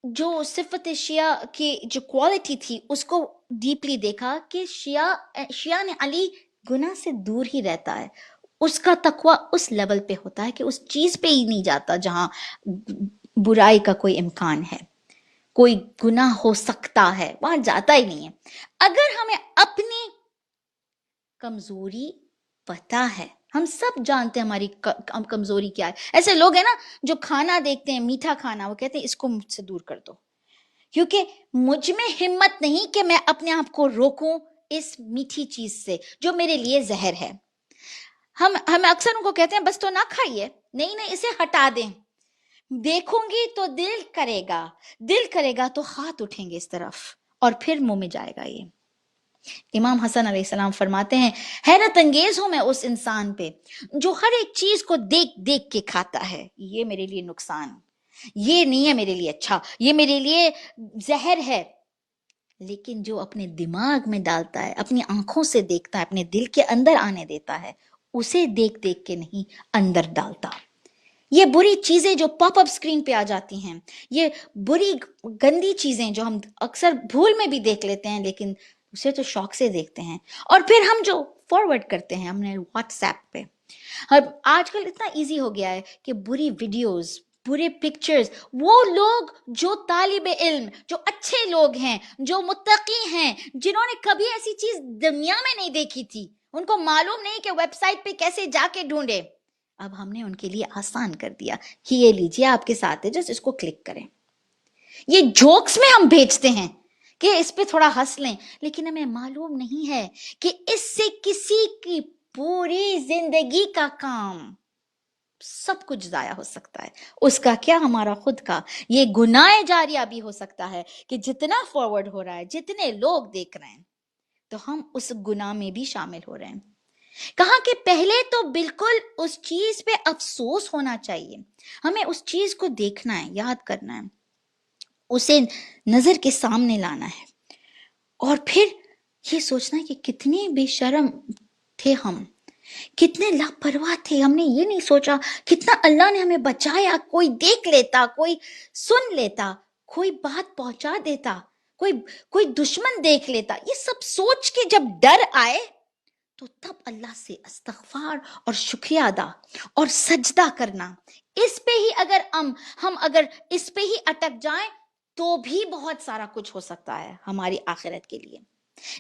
جو صفت شیعہ کی جو کوالٹی تھی اس کو ڈیپلی دیکھا کہ شیعہ نے علی گناہ سے دور ہی رہتا ہے. اس کا تقوی اس لیول پہ ہوتا ہے کہ اس چیز پہ ہی نہیں جاتا جہاں برائی کا کوئی امکان ہے، کوئی گناہ ہو سکتا ہے، وہاں جاتا ہی نہیں ہے. اگر ہمیں اپنی کمزوری پتا ہے، ہم سب جانتے ہیں ہماری کمزوری کیا ہے. ایسے لوگ ہیں نا جو کھانا دیکھتے ہیں، میٹھا کھانا، وہ کہتے ہیں اس کو مجھ سے دور کر دو، کیونکہ مجھ میں ہمت نہیں کہ میں اپنے آپ کو روکوں اس میٹھی چیز سے جو میرے لیے زہر ہے. ہم اکثر ان کو کہتے ہیں بس تو نہ کھائیے، نہیں اسے ہٹا دیں. دیکھوں گی تو دل کرے گا تو ہاتھ اٹھیں گے اس طرف اور پھر منہ میں جائے گا. یہ امام حسن علیہ السلام فرماتے ہیں حیرت انگیز ہوں میں اس انسان پہ جو ہر ایک چیز کو دیکھ کے کھاتا ہے. یہ میرے لیے نقصان، یہ نہیں ہے میرے لیے اچھا، یہ میرے لیے زہر ہے. لیکن جو اپنے دماغ میں ڈالتا ہے، اپنی آنکھوں سے دیکھتا ہے، اپنے دل کے اندر آنے دیتا ہے، اسے دیکھ کے نہیں اندر ڈالتا. یہ بری چیزیں جو پاپ اپ سکرین پہ آ جاتی ہیں، یہ بری گندی چیزیں جو ہم اکثر بھول میں بھی دیکھ لیتے ہیں لیکن اسے تو شوق سے دیکھتے ہیں، اور پھر ہم جو فارورڈ کرتے ہیں ہم نے واٹس ایپ پہ. آج کل اتنا ایزی ہو گیا ہے کہ بری ویڈیوز، برے پکچرز، وہ لوگ جو طالب علم، جو اچھے لوگ ہیں، جو متقی ہیں، جنہوں نے کبھی ایسی چیز دنیا میں نہیں دیکھی تھی، ان کو معلوم نہیں کہ ویب سائٹ پہ کیسے جا کے ڈھونڈے، اب ہم نے ان کے لیے آسان کر دیا کہ یہ لیجیے آپ کے ساتھ ہے، جس اس کو کلک کریں. یہ جوکس میں ہم بھیجتے ہیں کہ اس پہ تھوڑا ہنس لیں، لیکن ہمیں معلوم نہیں ہے کہ اس سے کسی کی پوری زندگی کا کام، سب کچھ ضائع ہو سکتا ہے. اس کا کیا، ہمارا خود کا یہ گناہ جاریہ بھی ہو سکتا ہے کہ جتنا فارورڈ ہو رہا ہے، جتنے لوگ دیکھ رہے ہیں، تو ہم اس گناہ میں بھی شامل ہو رہے ہیں. کہا کہ پہلے تو بالکل اس چیز پہ افسوس ہونا چاہیے، ہمیں اس چیز کو دیکھنا ہے، یاد کرنا ہے، اسے نظر کے سامنے لانا ہے، اور پھر یہ سوچنا ہے کہ کتنے بے شرم تھے ہم، کتنے لاپرواہ تھے. ہم نے یہ نہیں سوچا کتنا اللہ نے ہمیں بچایا. کوئی دیکھ لیتا، کوئی سن لیتا، کوئی بات پہنچا دیتا، کوئی دشمن دیکھ لیتا. یہ سب سوچ کے جب ڈر آئے تو تب اللہ سے استغفار اور شکریہ ادا اور سجدہ کرنا. اس پہ ہی اگر ہم اگر اس پہ ہی اٹک جائیں تو بھی بہت سارا کچھ ہو سکتا ہے ہماری آخرت کے لیے.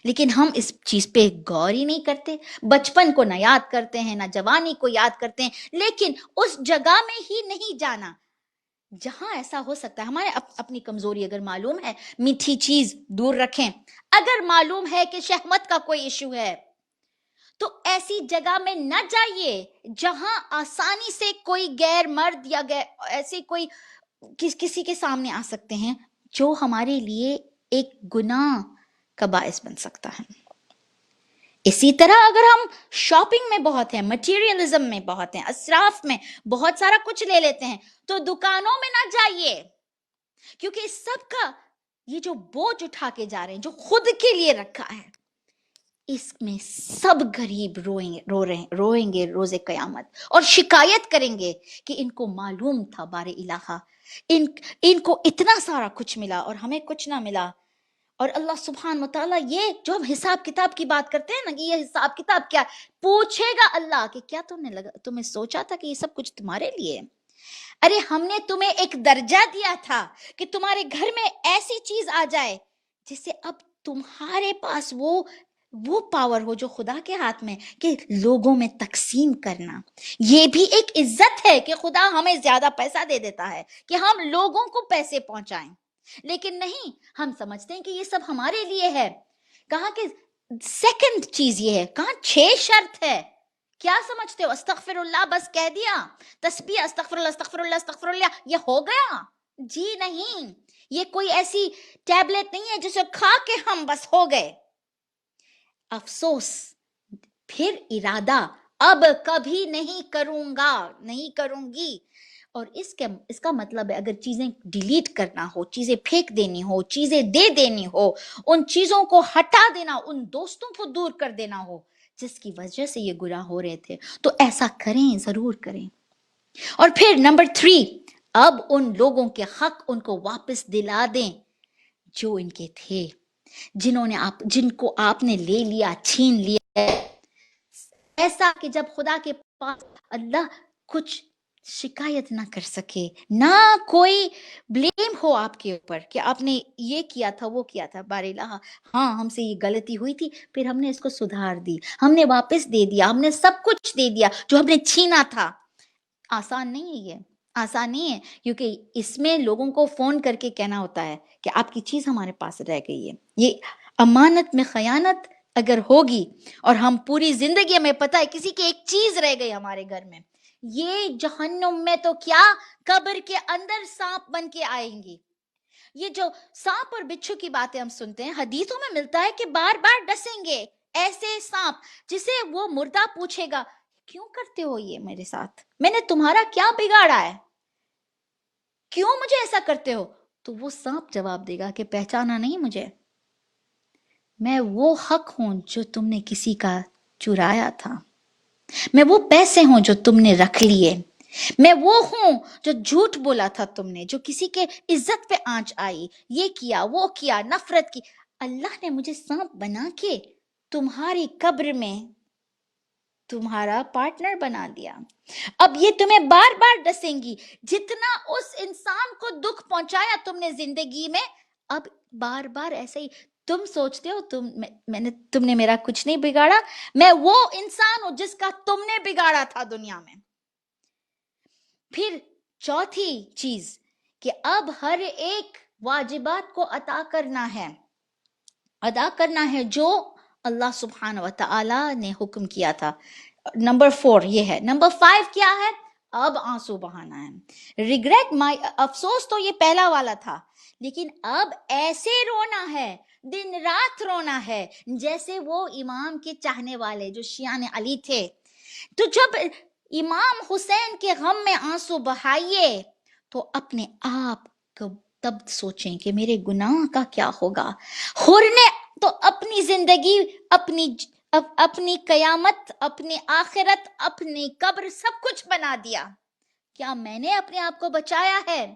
لیکن ہم اس چیز پہ غور ہی نہیں کرتے. بچپن کو نہ یاد کرتے ہیں، نہ جوانی کو یاد کرتے ہیں، لیکن اس جگہ میں ہی نہیں جانا جہاں ایسا ہو سکتا ہے. ہمارے اپنی کمزوری اگر معلوم ہے، میٹھی چیز دور رکھیں. اگر معلوم ہے کہ شہوت کا کوئی ایشو ہے تو ایسے ایسی جگہ میں نہ جائیے جہاں آسانی سے کوئی غیر مرد یا ایسے کوئی کسی کے سامنے آ سکتے ہیں جو ہمارے لیے ایک گناہ کا باعث بن سکتا ہے. اسی طرح اگر ہم شاپنگ میں بہت ہیں، مٹیریلزم میں بہت ہیں، اسراف میں بہت سارا کچھ لے لیتے ہیں، تو دکانوں میں نہ جائیے، کیونکہ اس سب کا یہ جو بوجھ اٹھا کے جا رہے ہیں جو خود کے لیے رکھا ہے، اس میں سب غریب روئیں گے روز قیامت اور شکایت کریں گے کہ ان کو معلوم تھا بار الہ، ان کو اتنا سارا کچھ ملا اور ہمیں کچھ نہ ملا. اور اللہ سبحانہ وتعالیٰ یہ جو ہم حساب کتاب کی بات کرتے ہیں نا کہ یہ حساب کتاب کیا پوچھے گا اللہ کہ کیا تمہیں سوچا تھا کہ یہ سب کچھ تمہارے لیے؟ ارے ہم نے تمہیں ایک درجہ دیا تھا کہ تمہارے گھر میں ایسی چیز آ جائے جس سے اب تمہارے پاس وہ پاور ہو جو خدا کے ہاتھ میں کہ لوگوں میں تقسیم کرنا. یہ بھی ایک عزت ہے کہ خدا ہمیں زیادہ پیسہ دے دیتا ہے کہ ہم لوگوں کو پیسے پہنچائیں. لیکن نہیں، ہم سمجھتے ہیں کہ یہ سب ہمارے لیے ہے. کہاں کہ سیکنڈ چیز یہ ہے، کہاں 6 شرط ہے. کیا سمجھتے ہو استغفر اللہ بس کہہ دیا، تسبیح استغفر اللہ استغفر اللہ استغفر اللہ یہ ہو گیا؟ جی نہیں، یہ کوئی ایسی ٹیبلٹ نہیں ہے جسے کھا کے ہم بس ہو گئے. افسوس، پھر ارادہ اب کبھی نہیں کروں گا، نہیں کروں گی. اور اس کا مطلب ہے اگر چیزیں ڈیلیٹ کرنا ہو، چیزیں پھینک دینی ہو، چیزیں دے دینی ہو، ان چیزوں کو ہٹا دینا، ان دوستوں کو دور کر دینا ہو جس کی وجہ سے یہ گناہ ہو رہے تھے، تو ایسا کریں، ضرور کریں. اور پھر نمبر 3، اب ان لوگوں کے حق ان کو واپس دلا دیں جو ان کے تھے، جن کو آپ نے لے لیا، چھین لیا، ایسا کہ جب خدا کے پاس اللہ کچھ شکایت نہ کر سکے، نہ کوئی بلیم ہو آپ کے اوپر کہ آپ نے یہ کیا تھا وہ کیا تھا. بار الہ، ہاں ہم سے یہ غلطی ہوئی تھی، پھر ہم نے اس کو سدھار دی، ہم نے واپس دے دیا، ہم نے سب کچھ دے دیا جو ہم نے چھینا تھا. آسان نہیں ہے، یہ آسان نہیں ہے، کیونکہ اس میں لوگوں کو فون کر کے کہنا ہوتا ہے کہ آپ کی چیز ہمارے پاس رہ گئی ہے. یہ امانت میں خیانت اگر ہوگی اور ہم پوری زندگی ہمیں پتہ ہے کسی کی ایک چیز رہ گئی ہمارے گھر میں، یہ جہنم میں تو کیا قبر کے اندر سانپ بن کے آئیں گی. یہ جو سانپ اور بچھو کی باتیں ہم سنتے ہیں، حدیثوں میں ملتا ہے کہ بار بار ڈسیں گے ایسے سانپ جسے وہ مردہ پوچھے گا کیوں کرتے ہو یہ میرے ساتھ، میں نے تمہارا کیا بگاڑا ہے، کیوں مجھے ایسا کرتے ہو؟ تو وہ سانپ جواب دے گا کہ پہچانا نہیں مجھے، میں وہ حق ہوں جو تم نے کسی کا چرایا تھا، میں وہ پیسے ہوں جو تم نے رکھ لیے، میں وہ ہوں جو جھوٹ بولا تھا تم نے، جو کسی کے عزت پہ آنچ آئی، یہ کیا وہ کیا، نفرت کی. اللہ نے مجھے سانپ بنا کے تمہاری قبر میں تمہارا پارٹنر بنا دیا. اب یہ تمہیں بار بار ڈسیں گی، جتنا اس انسان کو دکھ پہنچایا تم نے زندگی میں، اب بار بار ایسے ہی تم سوچتے ہو تم نے میرا کچھ نہیں بگاڑا، میں وہ انسان ہوں جس کا تم نے بگاڑا تھا دنیا میں. پھر چوتھی چیز کہ اب ہر ایک واجبات کو ادا کرنا ہے جو اللہ سبحانہ و تعالی نے حکم کیا تھا. نمبر 4 یہ ہے. نمبر 5 کیا ہے؟ اب آنسو بہانا ہے. ریگریٹ، افسوس تو یہ پہلا والا تھا، لیکن اب ایسے رونا ہے، دن رات رونا ہے جیسے وہ امام کے چاہنے والے جو شیعان علی تھے. تو جب امام حسین کے غم میں آنسو بہائیے تو اپنے آپ کو تب سوچیں کہ میرے گناہ کا کیا ہوگا. حر نے تو اپنی زندگی، اپنی قیامت، اپنی آخرت، اپنی قبر سب کچھ بنا دیا. کیا میں نے اپنے آپ کو بچایا ہے؟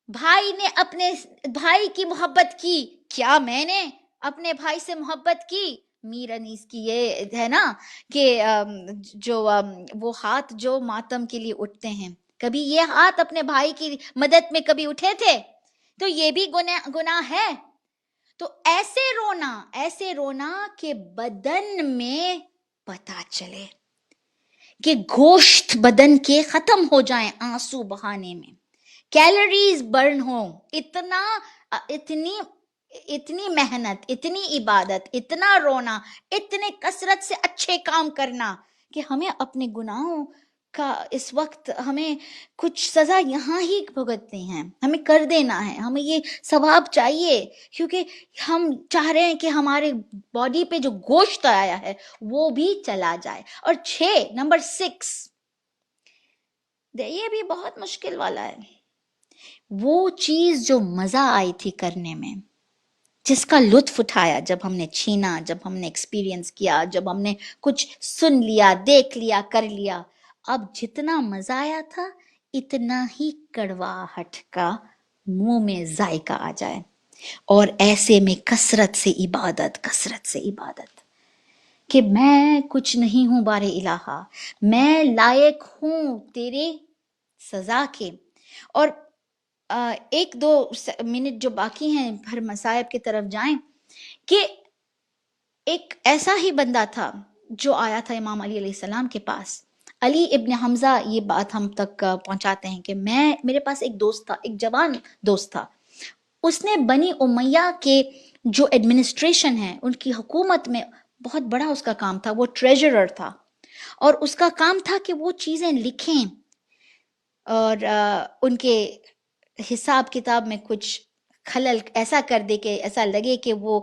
بھائی نے اپنے بھائی کی محبت کی، کیا میں نے اپنے بھائی سے محبت کی؟ میر انیس کی یہ ہے نا کہ جو وہ ہاتھ جو ماتم کے لیے اٹھتے ہیں، کبھی یہ ہاتھ اپنے بھائی کی مدد میں کبھی اٹھے تھے؟ تو یہ بھی گناہ ہے. تو ایسے رونا کہ بدن میں پتا چلے کہ گوشت بدن کے ختم ہو جائیں آنسو بہانے میں، کیلوریز برن ہوں، اتنی اتنی محنت، اتنی عبادت، اتنا رونا، اتنے کثرت سے اچھے کام کرنا کہ ہمیں اپنے گناہوں کا اس وقت ہمیں کچھ سزا یہاں ہی بھگتنی ہے، ہمیں کر دینا ہے، ہمیں یہ ثواب چاہیے، کیونکہ ہم چاہ رہے ہیں کہ ہمارے باڈی پہ جو گوشت آیا ہے وہ بھی چلا جائے۔ اور 6 نمبر 6 یہ بھی بہت مشکل والا ہے، وہ چیز جو مزہ آئی تھی کرنے میں، جس کا لطف اٹھایا، جب ہم نے چھینا، جب ہم نے ایکسپیرینس کیا، جب ہم نے کچھ سن لیا، دیکھ لیا، کر لیا، اب جتنا مزہ آیا تھا اتنا ہی کڑواہٹ کا منہ میں ذائقہ آ جائے۔ اور ایسے میں کثرت سے عبادت کہ میں کچھ نہیں ہوں بارے الہا، میں لائق ہوں تیرے سزا کے۔ اور 1-2 منٹ جو باقی ہیں پھر مصائب کی طرف جائیں، کہ ایک ایسا ہی بندہ تھا جو آیا تھا امام علیہ السلام کے پاس۔ علی ابن حمزہ یہ بات ہم تک پہنچاتے ہیں کہ میرے پاس ایک دوست تھا، ایک جوان دوست تھا، اس نے بنی امیہ کے جو ایڈمنسٹریشن ہے، ان کی حکومت میں بہت بڑا اس کا کام تھا، وہ ٹریجرر تھا، اور اس کا کام تھا کہ وہ چیزیں لکھیں اور ان کے حساب کتاب میں کچھ خلل ایسا کر دے کہ ایسا لگے کہ وہ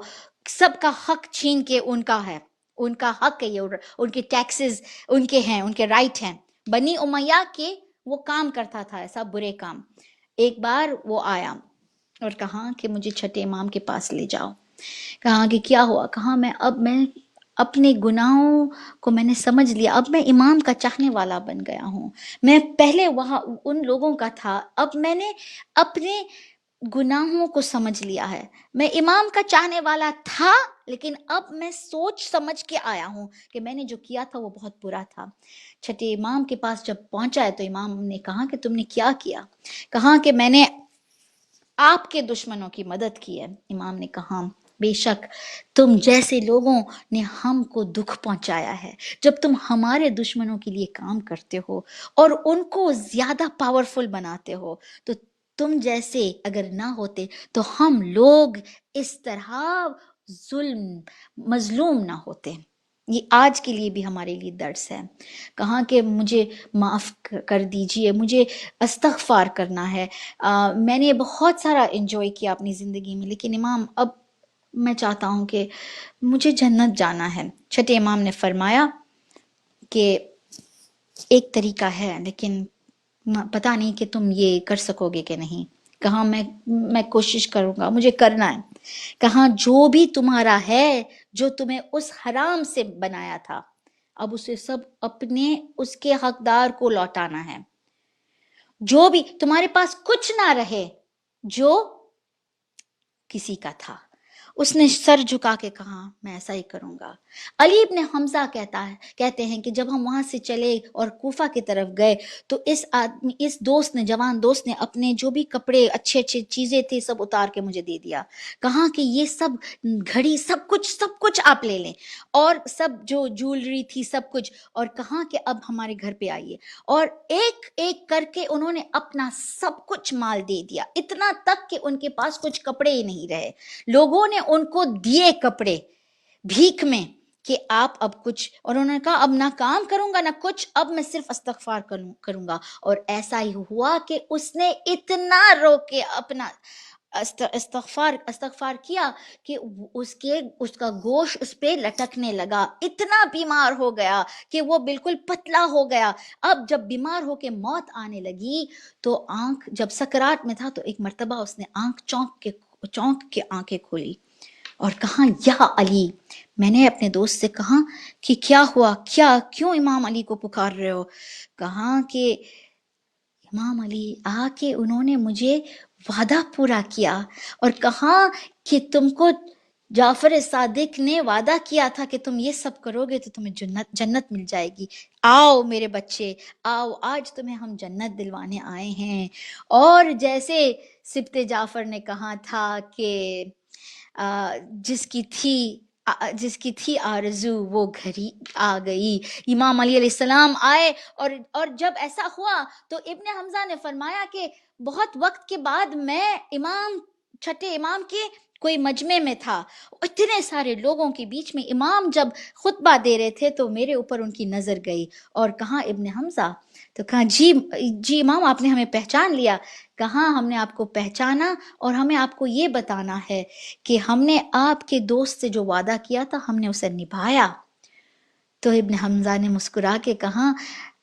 سب کا حق چھین کے ان کا ہے، ان کا حق ہے، یہ ان کے ٹیکسز ان کے ہیں، ان کے رائٹ ہیں۔ بنی امیہ کے وہ کام کرتا تھا ایسا برے کام۔ ایک بار وہ آیا اور کہا کہ مجھے چھٹے امام کے پاس لے جاؤ۔ کہا کہ کیا ہوا؟ کہا میں اپنے گناہوں کو میں نے سمجھ لیا، اب میں امام کا چاہنے والا بن گیا ہوں۔ میں پہلے وہاں ان لوگوں کا تھا، اب میں نے اپنے گناہوں کو سمجھ لیا ہے۔ میں امام کا چاہنے والا تھا، لیکن اب میں سوچ سمجھ کے آیا ہوں کہ میں نے جو کیا تھا وہ بہت برا تھا۔ چھٹے امام کے پاس جب پہنچا ہے تو امام نے کہا کہ تم نے کیا کیا؟ کہا کہ میں نے آپ کے دشمنوں کی مدد کی ہے۔ امام نے کہا بے شک تم جیسے لوگوں نے ہم کو دکھ پہنچایا ہے، جب تم ہمارے دشمنوں کے لیے کام کرتے ہو اور ان کو زیادہ پاورفل بناتے ہو، تو تم جیسے اگر نہ ہوتے تو ہم لوگ اس طرح مظلوم نہ ہوتے۔ یہ آج کے لیے بھی ہمارے لیے درس ہے۔ کہاں کہ مجھے معاف کر دیجئے، مجھے استغفار کرنا ہے۔ میں نے بہت سارا انجوائے کیا اپنی زندگی میں، لیکن امام اب میں چاہتا ہوں کہ مجھے جنت جانا ہے۔ چھٹے امام نے فرمایا کہ ایک طریقہ ہے، لیکن پتہ نہیں کہ تم یہ کر سکو گے کہ نہیں۔ کہا میں کوشش کروں گا، مجھے کرنا ہے۔ کہا جو بھی تمہارا ہے، جو تمہیں اس حرام سے بنایا تھا، اب اسے سب اپنے اس کے حقدار کو لوٹانا ہے۔ جو بھی تمہارے پاس کچھ نہ رہے جو کسی کا تھا۔ اس نے سر جھکا کے کہا میں ایسا ہی کروں گا۔ علی ابن حمزہ کہتے ہیں کہ جب ہم وہاں سے چلے اور کوفہ کی طرف گئے تو اس دوست نے، جوان دوست نے، اپنے جو بھی کپڑے اچھے چیزیں تھی سب اتار کے مجھے دے دیا۔ کہا کہ یہ سب گھڑی سب کچھ آپ لے لیں، اور سب جو جولری تھی سب کچھ، اور کہا کہ اب ہمارے گھر پہ آئیے۔ اور ایک ایک کر کے انہوں نے اپنا سب کچھ مال دے دیا، اتنا تک کہ ان کے پاس کچھ کپڑے ہی نہیں رہے۔ لوگوں نے ان کو دیے کپڑے بھیک میں کہ آپ اب کچھ، اور انہوں نے کہا اب نہ کام کروں گا نہ کچھ، اب میں صرف استغفار کروں گا۔ اور ایسا ہی ہوا کہ اس نے اتنا رو کے اپنا استغفار کیا کہ اس کا گوشت اس پہ لٹکنے لگا، اتنا بیمار ہو گیا کہ وہ بالکل پتلا ہو گیا۔ اب جب بیمار ہو کے موت آنے لگی تو جب سکرات میں تھا تو ایک مرتبہ اس نے چونک کے آنکھیں کھولی اور کہا یا علی۔ میں نے اپنے دوست سے کہا کہ کیا ہوا، کیوں امام علی کو پکار رہے ہو؟ کہا کہ امام علی آ کے انہوں نے مجھے وعدہ پورا کیا اور کہا کہ تم کو جعفر صادق نے وعدہ کیا تھا کہ تم یہ سب کرو گے تو تمہیں جنت مل جائے گی۔ آؤ میرے بچے آؤ، آج تمہیں ہم جنت دلوانے آئے ہیں۔ اور جیسے سبط جعفر نے کہا تھا کہ جس کی تھی آرزو وہ گھڑی آ گئی۔ امام علیہ السلام آئے اور جب ایسا ہوا تو ابن حمزہ نے فرمایا کہ بہت وقت کے بعد میں امام چھٹے امام کے کوئی مجمع میں تھا، اتنے سارے لوگوں کے بیچ میں امام جب خطبہ دے رہے تھے تو میرے اوپر ان کی نظر گئی اور کہا ابن حمزہ، تو کہا جی جی امام آپ نے ہمیں پہچان لیا؟ کہاں ہم نے آپ کو پہچانا اور ہمیں آپ کو یہ بتانا ہے کہ ہم نے آپ کے دوست سے جو وعدہ کیا تھا ہم نے اسے نبھایا۔ تو ابن حمزہ نے مسکرا کے کہا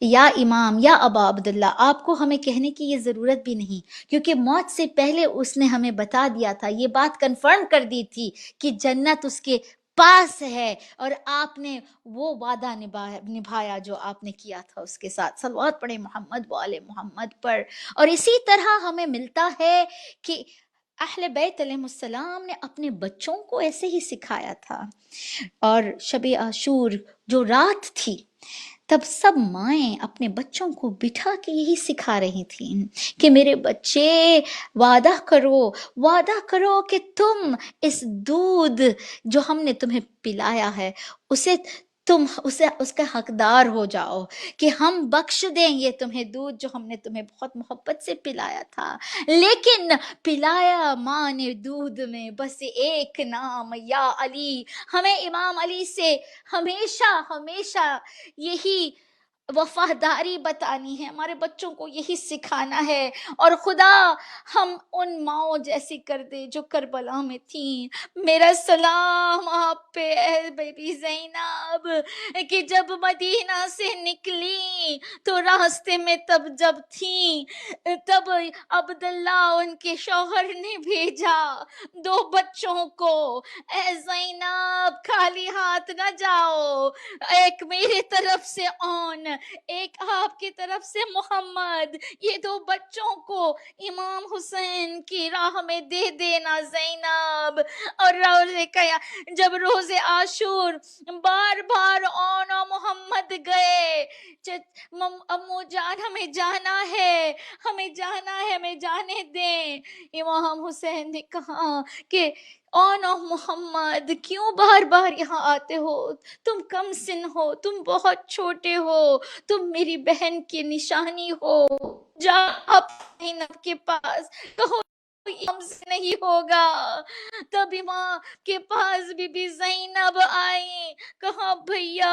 یا امام یا ابا عبداللہ، آپ کو ہمیں کہنے کی یہ ضرورت بھی نہیں، کیونکہ موت سے پہلے اس نے ہمیں بتا دیا تھا، یہ بات کنفرم کر دی تھی کہ جنت اس کے پاس ہے، اور آپ نے وہ وعدہ نبھایا جو آپ نے کیا تھا اس کے ساتھ۔ صلوات پڑھیں محمد و آل محمد پر۔ اور اسی طرح ہمیں ملتا ہے کہ اہل بیت علیہ السلام نے اپنے بچوں کو ایسے ہی سکھایا تھا۔ اور شب عاشور جو رات تھی، تب سب مائیں اپنے بچوں کو بٹھا کے یہی سکھا رہی تھیں کہ میرے بچے وعدہ کرو کہ تم اس دودھ جو ہم نے تمہیں پلایا ہے اس کا حقدار ہو جاؤ، کہ ہم بخش دیں یہ تمہیں دودھ جو ہم نے تمہیں بہت محبت سے پلایا تھا، لیکن پلایا ماں نے دودھ میں بس ایک نام یا علی۔ ہمیں امام علی سے ہمیشہ ہمیشہ یہی وفاداری بتانی ہے، ہمارے بچوں کو یہی سکھانا ہے، اور خدا ہم ان ماؤں جیسی کر دے جو کربلا میں تھیں۔ میرا سلام آپ پہ اے بیبی زینب، کہ جب مدینہ سے نکلی تو راستے میں جب تھیں تب عبداللہ ان کے شوہر نے بھیجا 2 بچوں کو، اے زینب خالی ہاتھ نہ جاؤ، ایک میرے طرف سے ایک آپ کی طرف سے محمد، یہ 2 بچوں کو امام حسین کی راہ میں دے دینا زینب۔ اور جب روز عاشور بار بار محمد گئے، امو جان ہمیں جانا ہے، ہمیں جانے دیں۔ امام حسین نے کہا کہ محمد کیوں بار بار یہاں آتے ہو؟ تم کم سن ہو، تم بہت چھوٹے ہو، تم میری بہن کی نشانی ہو، جا آپ زینب کے پاس کہو ہم سے نہیں ہوگا۔ تب امام کے پاس بی بی زینب آئی، کہا بھیا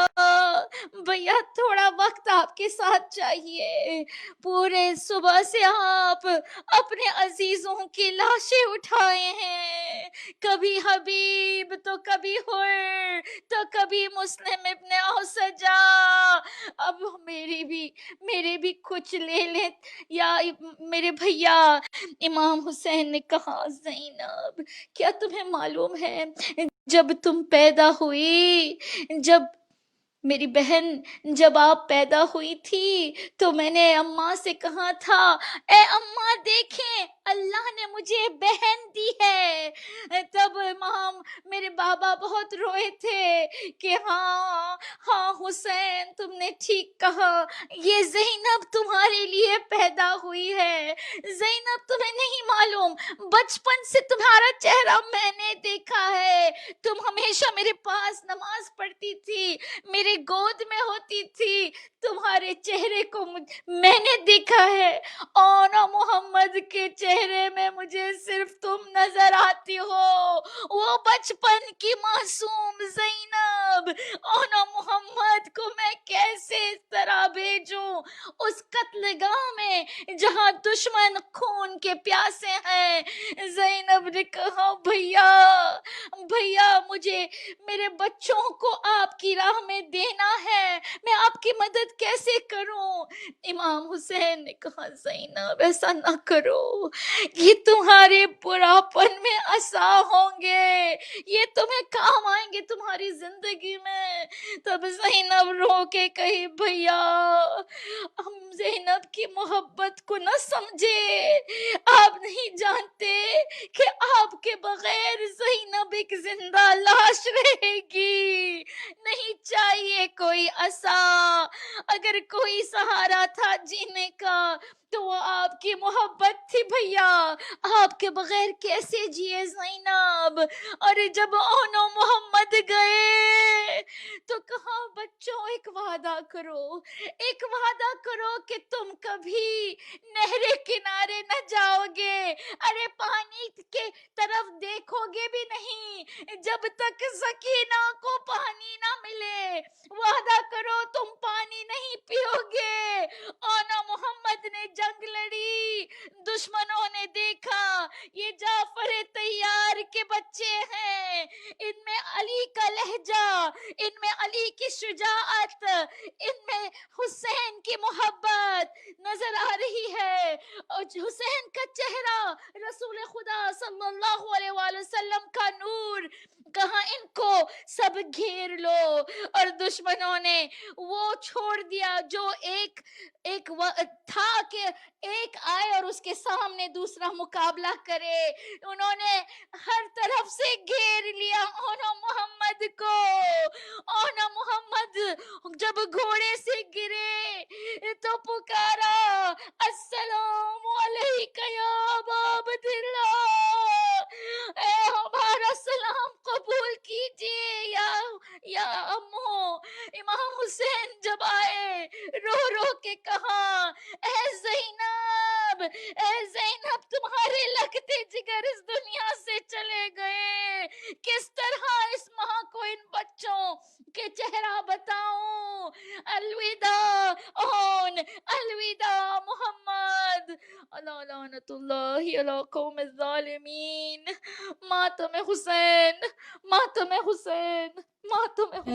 تھوڑا وقت آپ کے ساتھ چاہیے، پورے صبح سے آپ اپنے عزیزوں کی لاشیں اٹھائے ہیں، کبھی حبیب تو کبھی حر تو کبھی مسلم ابن اوسجا، اب میرے بھی کچھ لے لے یا میرے بھیا۔ امام حسین نے کہا زینب کیا تمہیں معلوم ہے جب تم پیدا ہوئی، جب میری بہن جب آپ پیدا ہوئی تھی تو میں نے اماں سے کہا تھا اے اماں دیکھیں اللہ نے مجھے بہن دی ہے۔ تب میرے بابا بہت روئے تھے کہ ہاں حسین تم نے ٹھیک کہا، یہ زینب تمہارے لیے پیدا ہوئی ہے۔ زینب تمہیں نہیں معلوم، بچپن سے تمہارا چہرہ میں نے دیکھا ہے، تم ہمیشہ میرے پاس نماز پڑھتی تھی، میرے گود میں ہوتی تھی، تمہارے چہرے کو میں نے دیکھا ہے، اور محمد کے چہرے میں مجھے صرف تم نظر آتی ہو، وہ بچپن کی معصوم زینب۔ اور محمد کو میں کیسے اس طرح بھیجوں اس قتل گاہ میں جہاں دشمن خون کے پیاسے ہیں؟ زینب نے کہا بھیا مجھے میرے بچوں کو آپ کی راہ میں دینا ہے، میں آپ کی مدد کیسے کروں؟ امام حسین نے کہا زینب ایسا نہ کرو، یہ تمہارے بڑھاپن میں عصا ہوں گے، یہ تمہیں کام آئیں گے تمہاری زندگی میں۔ تب زینب رو کے کہی بھیا ہم زینب کی محبت کو نہ سمجھے، آپ نہیں جانتے کہ آپ کے بغیر زینب ایک زندہ لاش رہے گی، نہیں چاہیے کوئی عصا، اگر کوئی سہارا تھا جینے کا تو وہ آپ کی محبت تھی بھیا. آپ کے بغیر کیسے جیے زینب. اور جب اون و محمد گئے تو کہا بچوں ایک وعدہ کرو, ایک وعدہ کرو کہ تم کبھی نہر کنارے نہ جاؤ گے, ارے پانی کے طرف دیکھو گے بھی نہیں جب تک سکینہ کو پانی نہ ملے. وعدہ کرو تم پانی نہیں پیو گے. اونا محمد نے جنگ لڑی, دشمنوں نے دیکھا یہ جعفر طیار کے بچے ہیں, ان میں علی کا لہجہ, ان میں علی کی شجاعت, ان میں حسین کی محبت نظر آ رہی ہے. اور حسین کا چہرہ, رسول خدا صلی اللہ علیہ وآلہ وسلم کا نور, کہاں ان کو سب گھیر لو. اور دشمنوں نے وہ چھوڑ دیا جو ایک تھا کہ ایک آئے اور اس کے سامنے دوسرا مقابلہ کرے. انہوں نے ہر طرف سے گھیر لیا اونا محمد کو. اونا محمد جب گھوڑے سے گرے تو پکارا السلام علیکہ یا ابا عبداللہ, اے ہمارا سلام قبول کیجئے یا امو. امام حسین جب آئے رو رو کے کہا اے زینب, اے زینب تمہارے لگتے جگر اس دنیا سے چلے گئے, کس طرح اس ماں کو ان بچوں کے چہرہ بتاؤں. الوداع اون, الوداع محمد. اللہ لعنت اللہ علی قوم الظالمین. ماتم حسین, ماتم حسین, ماتم